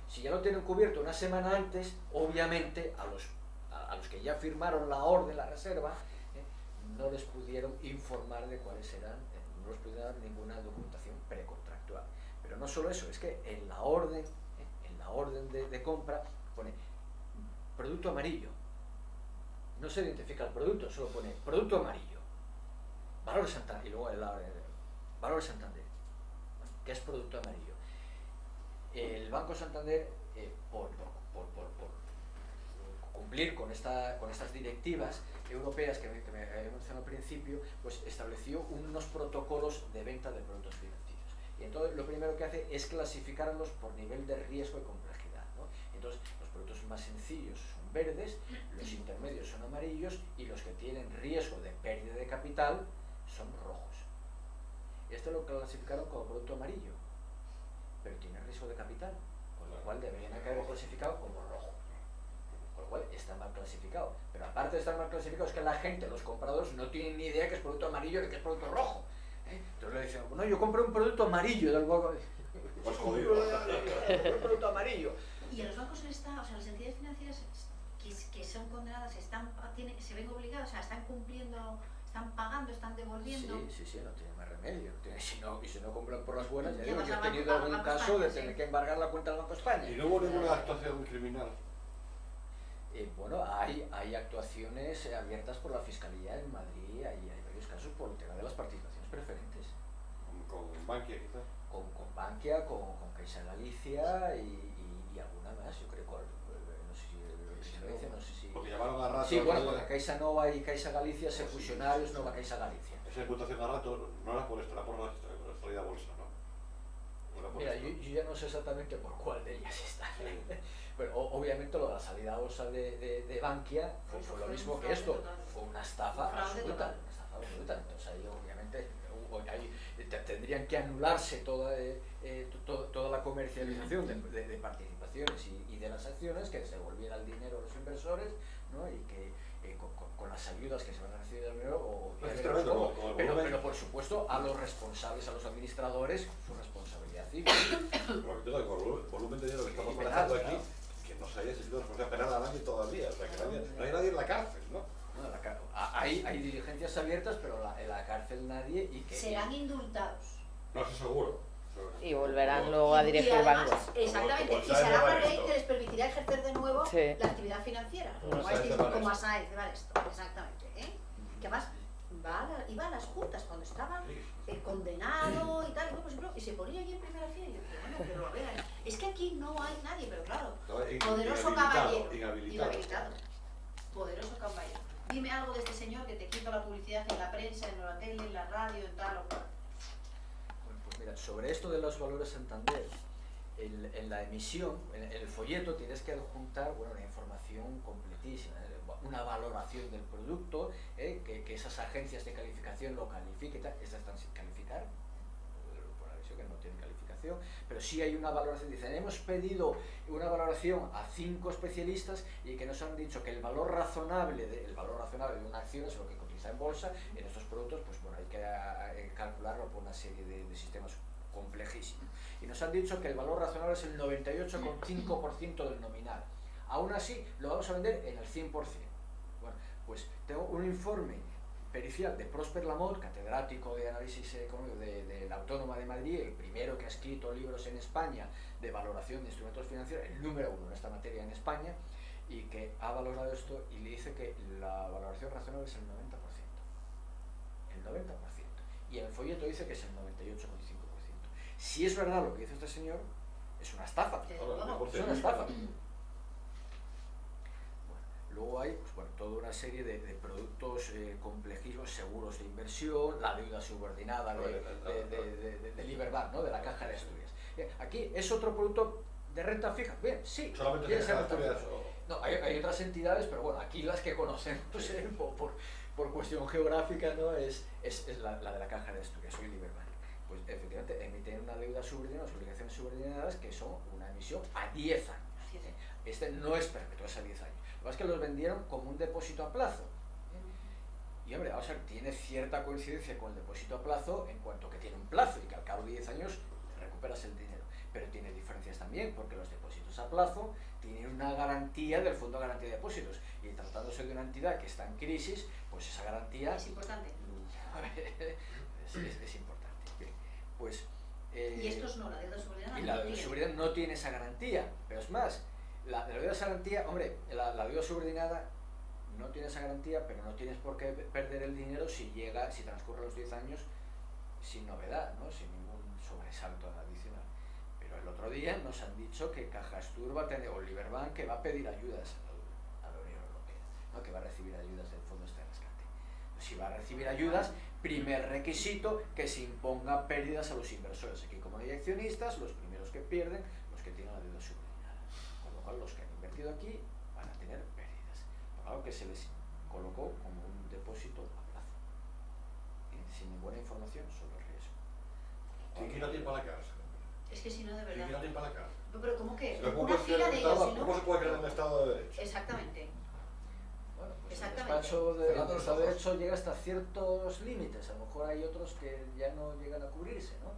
Si ya lo tienen cubierto una semana antes, obviamente a los que ya firmaron la orden, la reserva, no les pudieron informar de cuáles eran, no les pudieron dar ninguna documentación precontractual. Pero no solo eso, es que en la orden de compra pone producto amarillo. No se identifica el producto, solo pone producto amarillo, valor Santander, y luego valor Santander, que es producto amarillo. El Banco Santander, por cumplir con estas directivas europeas que me había mencionado al principio, pues estableció unos protocolos de venta de productos financieros. Y entonces lo primero que hace es clasificarlos por nivel de riesgo y complejidad, ¿no? Entonces, los productos más sencillos son verdes, los intermedios son amarillos y los que tienen riesgo de pérdida de capital son rojos. Este lo clasificaron como producto amarillo, pero tiene riesgo de capital, con lo cual deberían haberlo clasificado como rojo. Con lo cual está mal clasificado. Pero aparte de estar mal clasificado, es que la gente, los compradores, no tienen ni idea que es producto amarillo y que es producto rojo. Entonces le dicen, no, yo compré un producto amarillo del banco. Pues jodido. Un producto amarillo. Y a los bancos les está, o sea, las entidades financieras que son condenadas, se ven obligadas, o sea, están cumpliendo, están pagando, están devolviendo. Sí, no tiene más remedio. Y si no compran por las buenas, ya Ya digo, vas yo he al tenido Banco algún España, caso de sí. tener que embargar la cuenta del Banco España. ¿Y no hubo ninguna actuación criminal? Bueno, hay actuaciones abiertas por la Fiscalía en Madrid, hay varios casos por el tema de las participaciones preferentes. Con Bankia, quizás. Con Bankia, con Caixa Galicia y alguna más, yo creo, no sé si Galicia, no sé si... Porque llamaron a rato... Sí, bueno, porque Caixa Nova y Caixa Galicia se fusionaron, es Nova Caixa Galicia. Esa imputación a rato no era por esto, era por la salida a bolsa, ¿no? No era por Mira, esto. yo ya no sé exactamente por cuál de ellas está. Pero obviamente lo de la salida a bolsa de Bankia fue lo mismo que esto, fue una estafa absoluta. Entonces ahí obviamente tendrían que anularse toda la comercialización de participaciones y de las acciones, que se devolviera el dinero a los inversores, ¿no? Y que con las ayudas que se van a recibir del dinero, pero por supuesto a los responsables, a los administradores, su responsabilidad civil. Porque el volumen de dinero que estamos manejando aquí, que no se haya existido responsabilidad penal a nadie todavía, o sea, que no hay nadie en la cárcel, ¿no? Hay diligencias abiertas, pero en la cárcel nadie. Y que serán indultados. No, eso seguro. Y volverán luego a dirigir además, bancos. Exactamente, Como y será una ley esto. que les permitirá ejercer de nuevo Sí. la actividad financiera, Como como a Sáenz Sáenz de Baresto, exactamente. Que además iba a las juntas cuando estaba condenado y tal, y se ponía allí en primera fila y yo decía, bueno, pero a ver, es que aquí no hay nadie, pero claro, poderoso caballero, inhabilitado, poderoso caballero. Dime algo de este señor que te quita la publicidad en la prensa, en la tele, en la radio, en tal o cual. Bueno, pues mira, sobre esto de los valores Santander, en la emisión, en el folleto tienes que adjuntar una información completísima, una valoración del producto, que esas agencias de calificación lo califiquen, estas están sin calificar, por la visión que no tienen calificación, pero sí hay una valoración. Dicen, hemos pedido una valoración a 5 especialistas y que nos han dicho que el valor razonable de una acción es lo que cotiza en bolsa. En estos productos, pues bueno, hay que calcularlo por una serie de sistemas complejísimos. Y nos han dicho que el valor razonable es el 98,5% del nominal. Aún así, lo vamos a vender en el 100%. Bueno, pues tengo un informe pericial de Prosper Lamont, catedrático de análisis económico de la Autónoma de Madrid, el primero que ha escrito libros en España de valoración de instrumentos financieros, el número 1 en esta materia en España, y que ha valorado esto y le dice que la valoración razonable es el 90%. El 90%. Y en el folleto dice que es el 98,5%. Si es verdad lo que dice este señor, es una estafa. Es una estafa. Luego hay toda una serie de productos complejísimos, seguros de inversión, la deuda subordinada de Liberbank, ¿no? De la Caja de Asturias. Aquí es otro producto de renta fija. Bien, sí. ¿Solamente tiene Caja de renta Asturias? fija. No, hay otras entidades, pero bueno, aquí las que conocemos por cuestión geográfica, ¿no? es la de la Caja de Asturias, soy Liberbank. Pues efectivamente emiten una deuda subordinada, unas obligaciones subordinadas que son una emisión a 10 años. Este no es perpetuo, es a 10 años. Lo que pasa es que los vendieron como un depósito a plazo. Y hombre, vamos a ver, tiene cierta coincidencia con el depósito a plazo en cuanto que tiene un plazo y que al cabo de 10 años recuperas el dinero. Pero tiene diferencias también, porque los depósitos a plazo tienen una garantía del Fondo de Garantía de Depósitos. Y tratándose de una entidad que está en crisis, pues esa garantía... Es importante. Es importante. Bien, pues... y estos no, la deuda subordinada. Y la deuda subordinada no tiene esa garantía, pero es más, la deuda garantía, hombre, la deuda subordinada no tiene esa garantía, pero no tienes por qué perder el dinero si transcurren los 10 años sin novedad, ¿no? Sin ningún sobresalto adicional. Pero el otro día nos han dicho que Cajastur va a tener, o Liberbank, que va a pedir ayudas a la Unión Europea, ¿no? Que va a recibir ayudas del Fondo de Rescate. Si va a recibir ayudas, primer requisito, que se impongan pérdidas a los inversores. Aquí, como hay accionistas, los primeros que pierden, los que tienen la deuda subordinada. Con lo cual, los que han invertido aquí van a tener pérdidas. Algo que se les colocó como un depósito a plazo. Sin ninguna información sobre el riesgo. Quiqui no tiene para la cárcel. Es que si no, de Quiqui no verdad. tiene para la cárcel. No, pero ¿cómo que? Si no, Una fila de ellos, si ¿cómo se no. puede crear un Estado de Derecho? Exactamente. Bueno, pues el Exactamente. despacho de Cerrando los Estado de ojos. Derecho llega hasta ciertos límites, a lo mejor hay otros que ya no llegan a cubrirse, ¿no?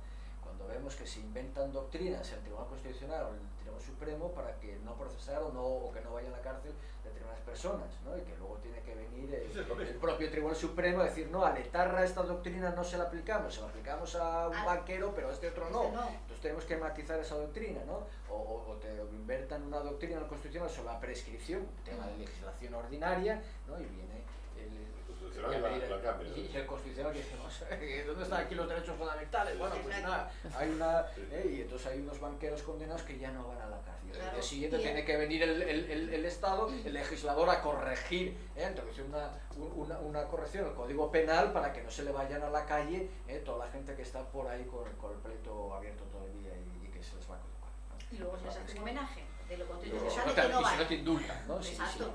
Cuando vemos que se inventan doctrinas en el Tribunal Constitucional o en el Tribunal Supremo para que no procesar o que no vayan a la cárcel determinadas personas, ¿no? Y que luego tiene que venir el propio Tribunal Supremo a decir, no, a Letarra esta doctrina no se la aplicamos, se la aplicamos a un banquero, pero a este otro no. Entonces tenemos que matizar esa doctrina, ¿no? O te inventan una doctrina en el Constitucional sobre la prescripción, tema de legislación ordinaria, ¿no? Y viene y el Constitucional que dice, ¿dónde están aquí los derechos fundamentales? Bueno, pues nada, hay una, y entonces hay unos banqueros condenados que ya no van a la cárcel. Claro. El día siguiente tiene que venir el Estado, el legislador a corregir, introducir una corrección al Código Penal para que no se le vayan a la calle toda la gente que está por ahí con el pleito abierto todo el día y que se les va a colocar, ¿no? Y luego se les hace un homenaje. De lo contrario, No, se sabe Claro, que no y si no van. te indultan, ¿no? Exacto,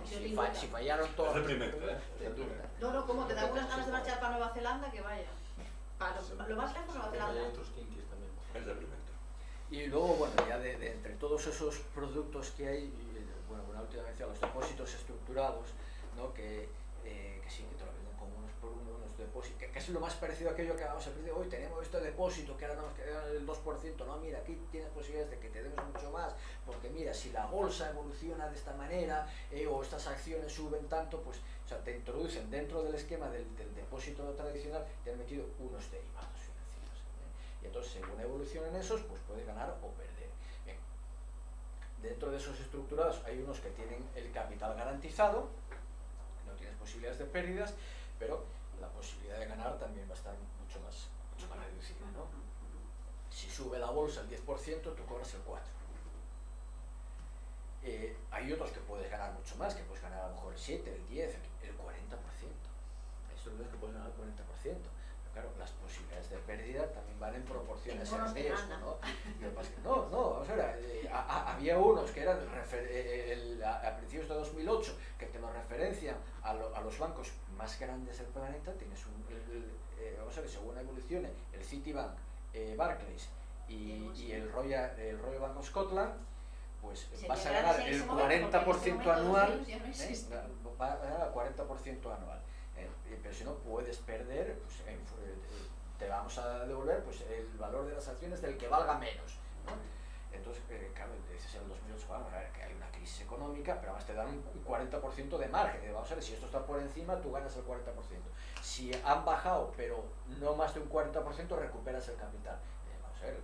Si fallaron todos. Es deprimente, te indultan. No, como te da unas ganas de marchar para Nueva Zelanda, que vaya. Para lo más lejos, Nueva Hay Zelanda. otros kinkis también. Es deprimente. Y luego, bueno, ya de entre todos esos productos que hay, bueno, una última mención, los depósitos estructurados, ¿no? Que sí, que te lo venden como unos depósitos, que es lo más parecido a aquello que vamos a decir, hoy tenemos este depósito que ahora nos queda el 2%, no, mira, aquí tienes posibilidades de que te demos mucho más, porque mira, si la bolsa evoluciona de esta manera, o estas acciones suben tanto, pues, o sea, te introducen dentro del esquema del depósito tradicional, te han metido unos derivados financieros, y entonces según evolucionen esos, pues puedes ganar o perder. Bien. Dentro de esos estructurados hay unos que tienen el capital garantizado, no tienes posibilidades de pérdidas, pero la posibilidad de ganar también va a estar mucho más reducida, ¿no? Si sube la bolsa el 10%, tú cobras el 4%. Hay otros que puedes ganar mucho más, que puedes ganar a lo mejor el 7, el 10, el 40%. Hay estructuras que puedes ganar el 40%. Pero claro, las posibilidades de pérdida también van en proporciones al riesgo, ¿no? No, vamos a ver, había unos que eran a principios de 2008 que te lo referencian a los bancos más grandes del planeta. Tienes vamos a ver, según evolucione el Citibank, Barclays y el Royal Bank of Scotland, pues vas a ganar el 40% anual, va a ganar el 40% anual. Pero si no puedes perder, pues, te vamos a devolver pues, el valor de las acciones del que valga menos, ¿no? Entonces, claro, dices en el 2008, vamos a ver que hay una crisis económica, pero además te dan un 40% de margen. Vamos a ver, si esto está por encima, tú ganas el 40%. Si han bajado, pero no más de un 40%, recuperas el capital. Vamos a ver, el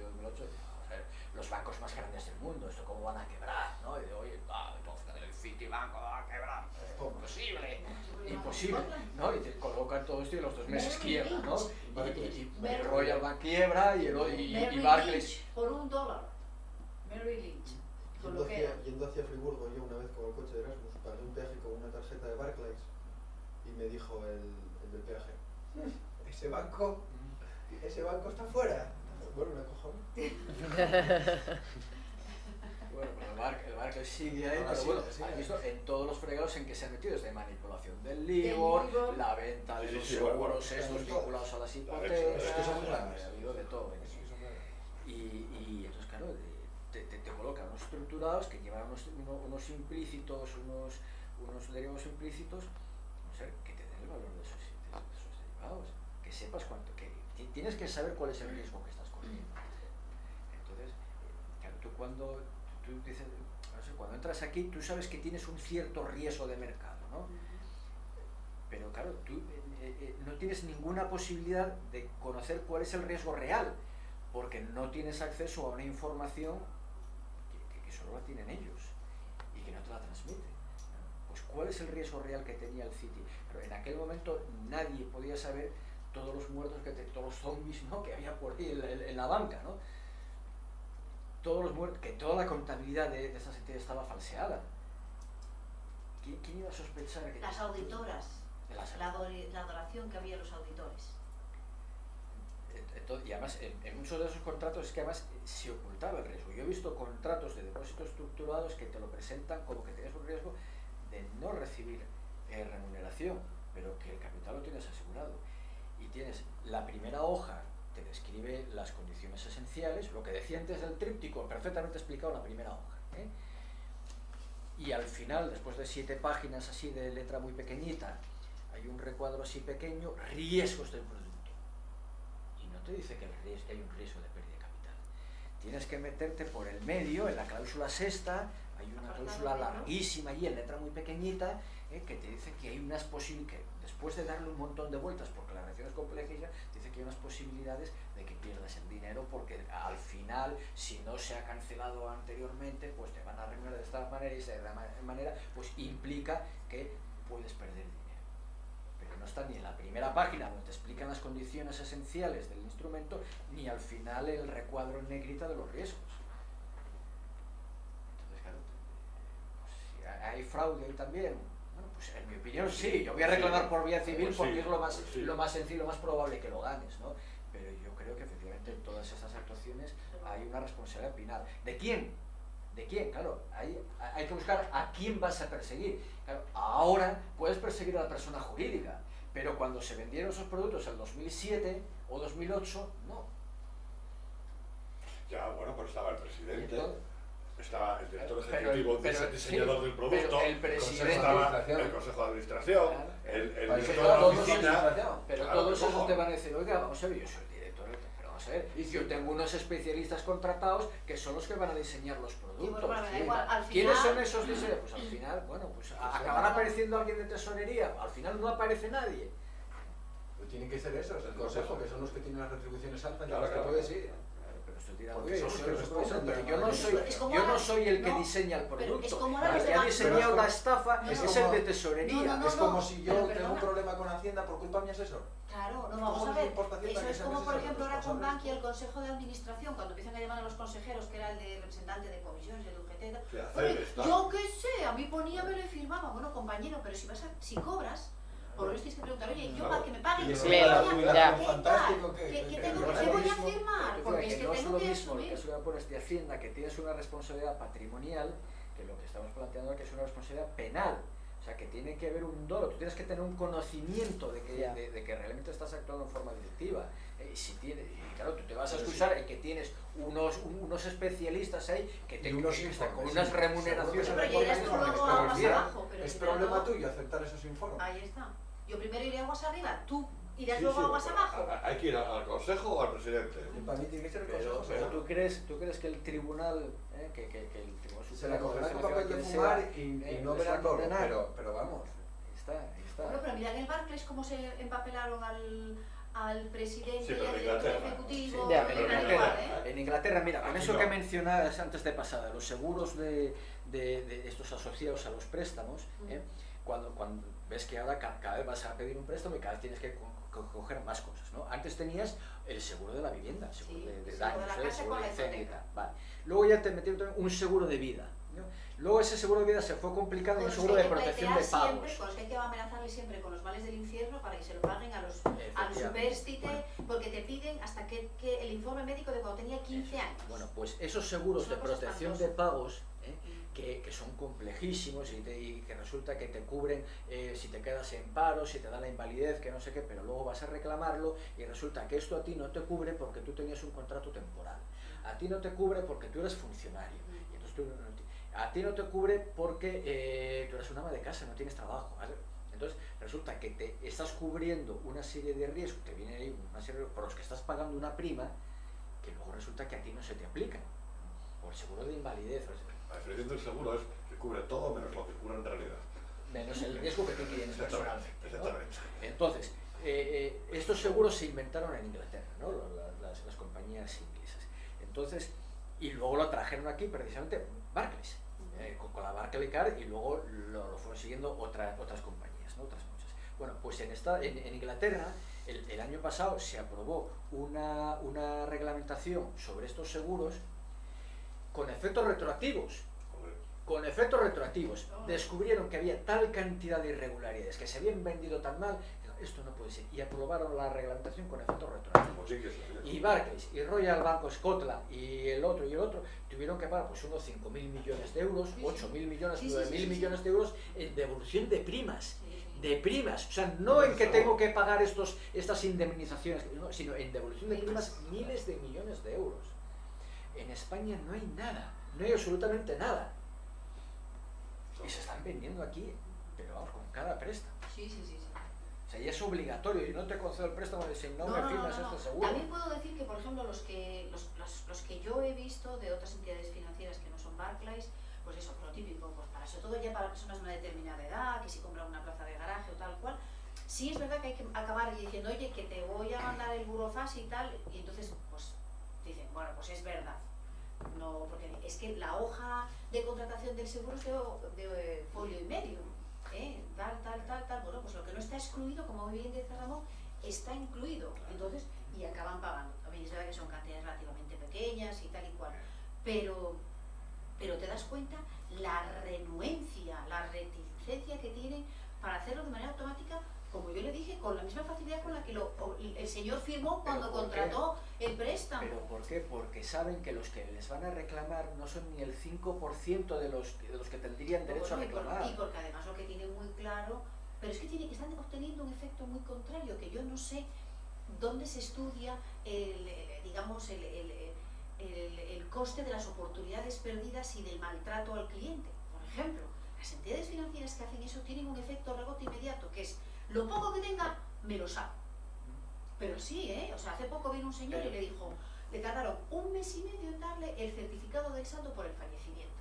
2008, vamos a ver, los bancos más grandes del mundo, ¿esto cómo van a quebrar? ¿No? Y de, oye, entonces el Citibank va a quebrar. Imposible, ¿no? Y te colocan todo esto y los 2 meses quiebra, ¿no? Y el Royal Bank quiebra y Barclays. Por $1. Merrill Lynch. Con lo que era. Yendo hacia Friburgo, yo una vez con el coche de Erasmus pagué un peaje con una tarjeta de Barclays y me dijo el del peaje, ese banco está fuera. Bueno, me cojones. Bueno, el Barclays sigue ahí, Ahora pero sí, bueno, sí, has visto en todos los fregados en que se han metido, desde manipulación del LIBOR, la venta de los seguros estos vinculados a las hipotecas, Es que son muy grandes. ha habido de todo. Y entonces, claro, te colocan unos estructurados que llevan unos implícitos, unos derivados implícitos, o sea, que te den el valor de esos derivados, que sepas cuánto, que tienes que saber cuál es el riesgo que estás corriendo. Entonces, claro, tú cuando dices, no sé, cuando entras aquí, tú sabes que tienes un cierto riesgo de mercado, ¿no? Pero claro, tú no tienes ninguna posibilidad de conocer cuál es el riesgo real, porque no tienes acceso a una información que solo la tienen ellos y que no te la transmiten. Pues ¿cuál es el riesgo real que tenía el Citi? Pero en aquel momento nadie podía saber todos los muertos, todos los zombies, ¿no? Que había por ahí en la banca, ¿no? Todos los muertos, que toda la contabilidad de estas entidades estaba falseada. ¿Quién iba a sospechar que...? Las auditoras, la adoración que había a los auditores. Y además, en muchos de esos contratos es que además se ocultaba el riesgo. Yo he visto contratos de depósitos estructurados que te lo presentan como que tienes un riesgo de no recibir remuneración, pero que el capital lo tienes asegurado. Y tienes la primera hoja, te describe las condiciones esenciales, lo que decía antes del tríptico, perfectamente explicado en la primera hoja. Y al final, después de 7 páginas así de letra muy pequeñita, hay un recuadro así pequeño, riesgos del producto. Y no te dice que hay un riesgo de pérdida de capital. Tienes que meterte por el medio, en la cláusula sexta, hay una cláusula larguísima allí, en letra muy pequeñita, que te dice que hay unas posibilidades, después de darle un montón de vueltas, porque la reacción es compleja, dice que hay unas posibilidades de que pierdas el dinero, porque al final, si no se ha cancelado anteriormente, pues te van a remunerar de esta manera, y de esta manera pues implica que puedes perder dinero. Pero no está ni en la primera página donde te explican las condiciones esenciales del instrumento, ni al final el recuadro en negrita de los riesgos. Entonces, claro, pues, si hay fraude ahí también. Bueno, pues en mi opinión sí, yo voy a reclamar por vía civil porque es lo más sencillo, lo más probable que lo ganes, ¿no? Pero yo creo que efectivamente en todas esas actuaciones hay una responsabilidad penal. ¿De quién? ¿De quién? Claro, hay que buscar a quién vas a perseguir. Claro, ahora puedes perseguir a la persona jurídica, pero cuando se vendieron esos productos en 2007 o 2008, no. Ya, bueno, pero estaba el presidente. Estaba el director ejecutivo, el diseñador del producto, el presidente, estaba el consejo de administración, claro, el director director de la oficina. Pero claro, todos esos te van a decir, oiga, vamos a ver, yo soy el director, pero vamos a ver, yo tengo unos especialistas contratados que son los que van a diseñar los productos. Sí, bueno, igual, al ¿Quiénes final... son esos diseñadores? Pues al final, bueno, pues acabará apareciendo alguien de tesorería, al final no aparece nadie. Pues tienen que ser esos, el consejo, que son los que tienen las retribuciones altas y Claro, los que claro. puedes ir. Porque yo no soy el que no, diseña el pero es producto. como El que ha diseñado la estafa no, es como- el de tesorería. Es como si yo pero tengo un perdona. problema con Hacienda por culpa de mi asesor. Claro, no ¿Cómo vamos a les ver. importa Hacienda Eso que es sean como, por esos ejemplo, ahora con responsables? Bankia, el Consejo de Administración, cuando empiezan a llamar a los consejeros, que era el de representante de comisiones, el UGT, ¿Qué hacer? oye, Está. yo qué sé, a mí poníame y le firmaba, bueno, compañero, pero si cobras, por lo menos tienes que preguntar, oye, yo para que me paguen, Y eso ¿qué es voy a- la qué jubilación tal? fantástico, ¿Qué que tengo- no es qué lo voy a mismo, firmar? Porque es que no es tengo lo que mismo lo que asumir. es una pones de Hacienda, que tienes una responsabilidad patrimonial, que lo que estamos planteando que es una responsabilidad penal. O sea, que tiene que haber un dolo, tú tienes que tener un conocimiento de que realmente estás actuando en forma directiva. Y claro, tú te vas a excusar en que tienes unos especialistas ahí que te unos con informes, unas sí. remuneraciones. Seguro que Pero ya se eres reportan luego informes, aguas pero abajo, pero es si problema no- tuyo aceptar esos informes. Ahí está. Yo primero iré aguas arriba, tú irás Sí, luego sí, aguas pero abajo. hay que ir al consejo o al presidente. Para mí tiene que ser el Pero consejo. ¿tú crees que el tribunal, que el tribunal Se la supremo, cogerá con sea papel de quien fumar sea, y no les va verá a todo, condenar? pero vamos. Ahí está. Bueno, pero mira en el Barclays cómo se empapelaron al presidente Sí, y pero al en director Inglaterra. ejecutivo. Sí, ya, en pero En Inglaterra, Inglaterra, en Inglaterra, mira, con Aquí eso no. que mencionabas antes de pasada, los seguros de estos asociados a los préstamos, cuando ves que ahora cada vez vas a pedir un préstamo y cada vez tienes que coger más cosas, ¿no? Antes tenías el seguro de la vivienda, el seguro Sí, de el seguro daños, de la el casa seguro con de la incendio y hipoteca. tal, vale. Luego ya te metieron también un seguro de vida, ¿no? Luego ese seguro de vida se fue complicando en un seguro de protección de pagos. Con los que hay que amenazarle siempre con los males del infierno para que se lo paguen a los Efectivamente. superstite, porque te piden hasta que el informe médico de cuando tenía 15 años. Bueno, pues esos seguros Es de una cosa protección de espantosa. pagos, que son complejísimos y que resulta que te cubren si te quedas en paro, si te da la invalidez, que no sé qué, pero luego vas a reclamarlo y resulta que esto a ti no te cubre porque tú tenías un contrato temporal. A ti no te cubre porque tú eres funcionario. Y entonces a ti no te cubre porque tú eres una ama de casa, no tienes trabajo. ¿Vale? Entonces resulta que te estás cubriendo una serie de riesgos, te viene ahí una serie por los que estás pagando una prima, que luego resulta que a ti no se te aplica. Por seguro de invalidez. La definición del seguro es que cubre todo menos lo que cubre en realidad. Menos el riesgo que tú tienes personalmente. ¿No? Exactamente. Entonces, estos seguros se inventaron en Inglaterra, ¿no? Las compañías inglesas. Entonces, y luego lo trajeron aquí precisamente Barclays, con la Barclaycard, y luego lo fueron siguiendo otras compañías, ¿no? Otras muchas. Bueno, pues en Inglaterra el año pasado se aprobó una reglamentación sobre estos seguros con efectos retroactivos. Con efectos retroactivos. Descubrieron que había tal cantidad de irregularidades, que se habían vendido tan mal, que esto no puede ser. Y aprobaron la reglamentación con efectos retroactivos. Como sí que es. Y Barclays, y Royal Bank of Scotland, y el otro, tuvieron que pagar pues unos 5.000 millones de euros, 8.000 millones, 9.000 millones de euros en devolución de primas. de primas, o sea, no en que tengo que pagar estas indemnizaciones, no, sino en devolución de primas miles de millones de euros. En España no hay nada, no hay absolutamente nada. Y se están vendiendo aquí, pero vamos, con cada préstamo. Sí. O sea, y es obligatorio, y no te concedo el préstamo si no me firmas este seguro. También puedo decir que, por ejemplo, los que yo he visto de otras entidades financieras que no son Barclays, pues eso, lo típico, pues para sobre todo ya para personas de una determinada edad, que si compran una plaza de garaje o tal cual, sí es verdad que hay que acabar diciendo, oye, que te voy a mandar el burofax y tal, y entonces, pues, dicen, bueno, pues es verdad. No, porque es que la hoja de contratación del seguro es de folio y medio, tal, bueno, pues lo que no está excluido, como muy bien dice Ramón, está incluido, entonces, y acaban pagando. También es verdad que son cantidades relativamente pequeñas y tal y cual, pero te das cuenta la renuencia, la reticencia que tienen para hacerlo de manera automática, como yo le dije, con la misma facilidad con la que el señor firmó cuando contrató el préstamo. ¿Pero por qué? Porque saben que los que les van a reclamar no son ni el 5% de los que tendrían derecho a reclamar. Y porque además lo que tienen muy claro, pero es que están obteniendo un efecto muy contrario, que yo no sé dónde se estudia el coste de las oportunidades perdidas y del maltrato al cliente. Por ejemplo, las entidades financieras que hacen eso tienen un efecto rebote inmediato, que es lo poco que tenga, me lo saco. Pero sí, o sea, hace poco vino un señor y le dijo, le tardaron 1 mes y medio en darle el certificado del saldo por el fallecimiento.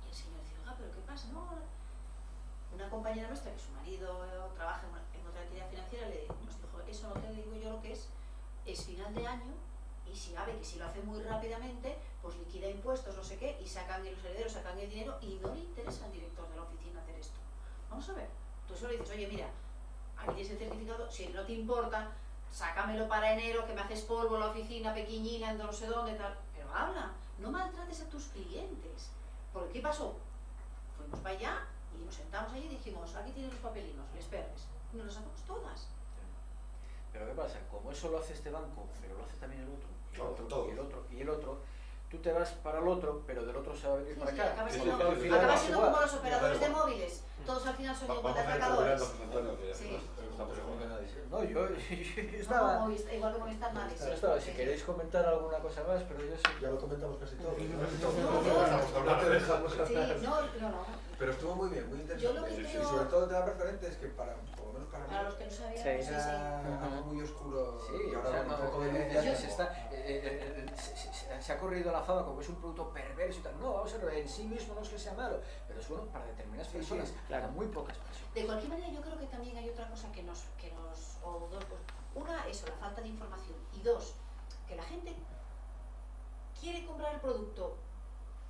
Y el señor dice, oiga, ¿pero qué pasa? No, una compañera nuestra, que su marido trabaja en otra entidad financiera, nos dijo, eso no te digo yo lo que es final de año, y si sabe que si lo hace muy rápidamente, pues liquida impuestos, no sé qué, y sacan los herederos, sacan el dinero, y no le interesa al director de la oficina hacer esto. Vamos a ver, tú solo dices, oye, mira, aquí tienes el certificado, si no te importa, sácamelo para enero, que me haces polvo en la oficina pequeñina, en no sé dónde, tal. Pero habla, no maltrates a tus clientes. Porque ¿qué pasó? Fuimos para allá y nos sentamos allí y dijimos, aquí tienes los papelinos, les perdes. Y nos los sacamos todas. Pero ¿qué pasa? Como eso lo hace este banco, pero lo hace también el otro, y el Claro, otro, todos. y el otro, y el otro, tú te vas para el otro, pero del otro se va a venir para acá. Acaba Sí, siendo, sí, sí, acaba sí, siendo igual. como los operadores de móviles. Todos al final son Vamos a ir atracadores. terminando, José Antonio, que ya Sí. estamos en una. No, yo estaba... No, igual que Movistar nadie. Yo estaba, si queréis comentar alguna cosa más, pero yo sí. Ya lo comentamos casi todo. No te dejamos Sí, hablar. no. Pero estuvo muy bien, muy interesante. Yo lo que Y creo- sobre todo te da referentes que por lo menos para mí, Para los que no sabían, Sí. sí. era algo muy oscuro. Sí, y o ahora sea, con no, un poco de luz ya ya se ha corrido la fama como que es un producto perverso y tal. No, vamos a ver, en sí mismo no es que sea malo, pero es bueno para determinadas personas, para muy pocas personas. De cualquier manera, yo creo que también hay otra cosa que nos o dos cosas. Una, eso, la falta de información. Y dos, que la gente quiere comprar el producto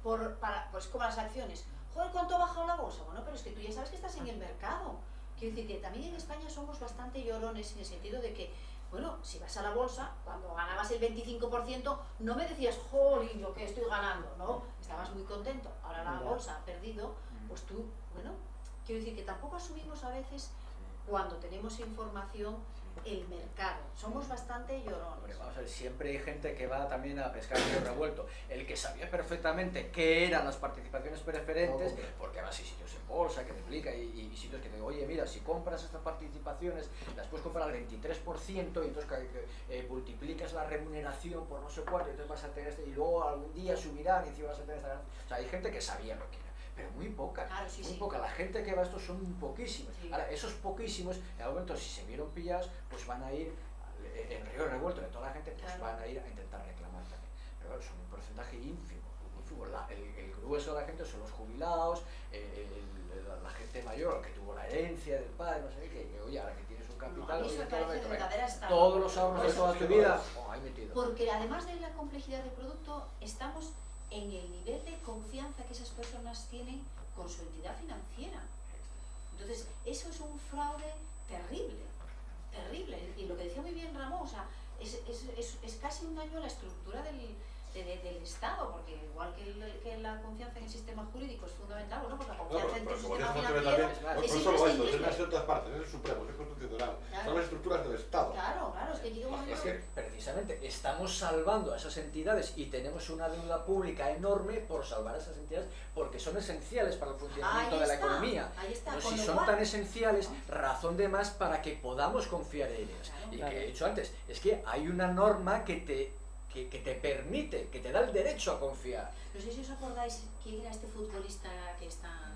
pues como las acciones. Joder, ¿cuánto ha bajado la bolsa? Bueno, pero es que tú ya sabes que estás en el mercado. Quiero decir que también en España somos bastante llorones en el sentido de que, bueno, si vas a la bolsa, cuando ganabas el 25%, no me decías, jolín, lo que estoy ganando, ¿no? Estabas muy contento. Ahora la bolsa ha perdido, pues tú, bueno, quiero decir que tampoco asumimos a veces, cuando tenemos información, el mercado. Somos bastante Hombre, llorones. vamos a ver, siempre hay gente que va también a pescar en el revuelto. El que sabía perfectamente qué eran las participaciones preferentes, porque además hay sitios en bolsa que te explica y sitios que te digo, oye, mira, si compras estas participaciones, las puedes comprar al 23% y entonces multiplicas la remuneración por no sé cuánto, y entonces vas a tener y luego algún día subirán y encima vas a tener esta ganancia. O sea, hay gente que sabía lo que era. Pero muy poca, Claro, sí, muy sí. poca. La gente que va a esto son poquísimos. Sí. Ahora, esos poquísimos, en algún momento, si se vieron pillados, pues van a ir en río revuelto de toda la gente, pues Claro. van a ir a intentar reclamar también. Pero claro, son un porcentaje ínfimo. El grueso de la gente son los jubilados, la gente mayor, que tuvo la herencia del padre, no sé qué, que oye, ahora que tienes un capital, A mí eso oye, me todo parece esto, verdadera estafa. todos los ahorros de toda tu vida, ahí metido. Porque además de la complejidad del producto, estamos en el nivel de confianza que esas personas tienen con su entidad financiera. Entonces, eso es un fraude terrible, terrible. Y lo que decía muy bien Ramón, o sea, es casi un daño a la estructura del Estado, porque igual que la confianza en el sistema jurídico es fundamental, bueno, pues la confianza en tu Pero como sistema dice José financiero también, no es solo esto, imprescindible. tiene que ser en todas partes, es el Supremo, es el Constitucional, Claro. son las estructuras del Estado. Claro, es que llega un Es momento... que precisamente precisamente estamos salvando a esas entidades y tenemos una deuda pública enorme por salvar a esas entidades porque son esenciales para el funcionamiento Ahí de la está, economía. ahí está, Entonces, con si lo son cual- tan esenciales, razón de más para que podamos confiar en ellas. Claro. Y Claro. que he dicho antes, es que hay una norma que te permite, que te da el derecho a confiar. No sé si os acordáis quién era este futbolista que está...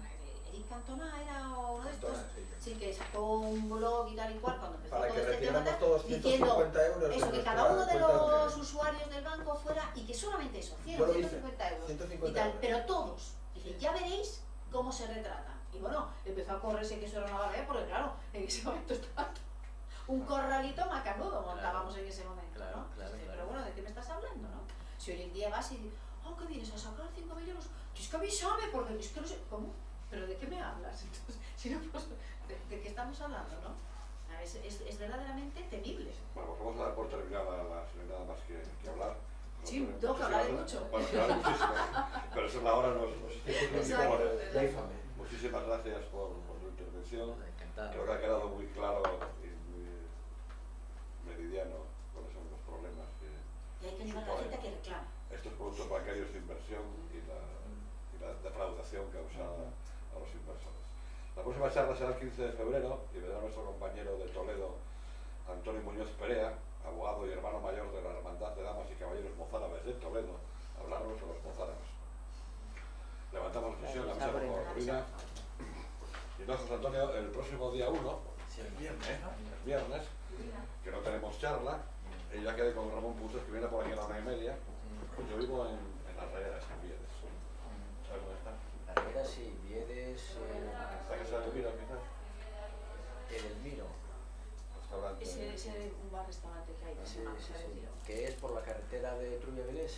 Eric Cantona era uno de estos. Cantona, sí. Sí, que sacó un blog y tal y cual cuando empezó Para todo que este tema retiráramos todos diciendo 150 euros de eso, que nuestra cada uno de cuenta los bancaria. usuarios del banco fuera y que solamente eso, Yo lo hice, 150 euros 150 y tal, euros. pero todos. Dice, ya veréis cómo se retratan. Y bueno, empezó a correrse que eso era una barbaridad porque claro, en ese momento estaba un corralito macanudo montábamos en ese momento, Claro, ¿no? claro, Dice, claro. pero bueno, ¿de qué me estás hablando, no? Si hoy en día vas y dices, oh, ¿qué vienes a sacar 5.000 euros? Es que avísame porque es que no sé, ¿cómo? ¿Pero de qué me hablas? Entonces, si no, pues, ¿de qué estamos hablando, no? Es verdaderamente temible. Bueno, pues vamos a dar por terminada si no hay nada más que hablar. Sí, tengo que hablar de mucho. Bueno, que hablar muchísimo, pero eso es la hora, nos Exacto. impone. Déjame. Muchísimas gracias por tu intervención. Encantado. Creo que ha quedado muy claro y muy meridiano cuáles son los problemas que Y hay que animar a la gente a que reclame. estos productos bancarios de inversión y la defraudación causada a los inversores. La próxima charla será el 15 de febrero y vendrá nuestro compañero de Toledo, Antonio Muñoz Perea, abogado y hermano mayor de la Hermandad de Damas y Caballeros Mozárabes de Toledo, a hablarnos de los mozárabes. Levantamos la sesión, la mesa por ruina. Y entonces, Antonio, el próximo día 1, Sí, el viernes, que no tenemos charla, y ya quedé con Ramón Pusos, que viene por aquí a la 1:30. Pues yo vivo en Las Regueras, en Viedes. ¿Sabes dónde está? Carreras y Viedes, ¿Está que se la mira, quizás? Edelmiro, Restaurante. Ese un bar restaurante que hay, que se llama sí, Edelmiro. que es por la carretera de Trubia Vélez.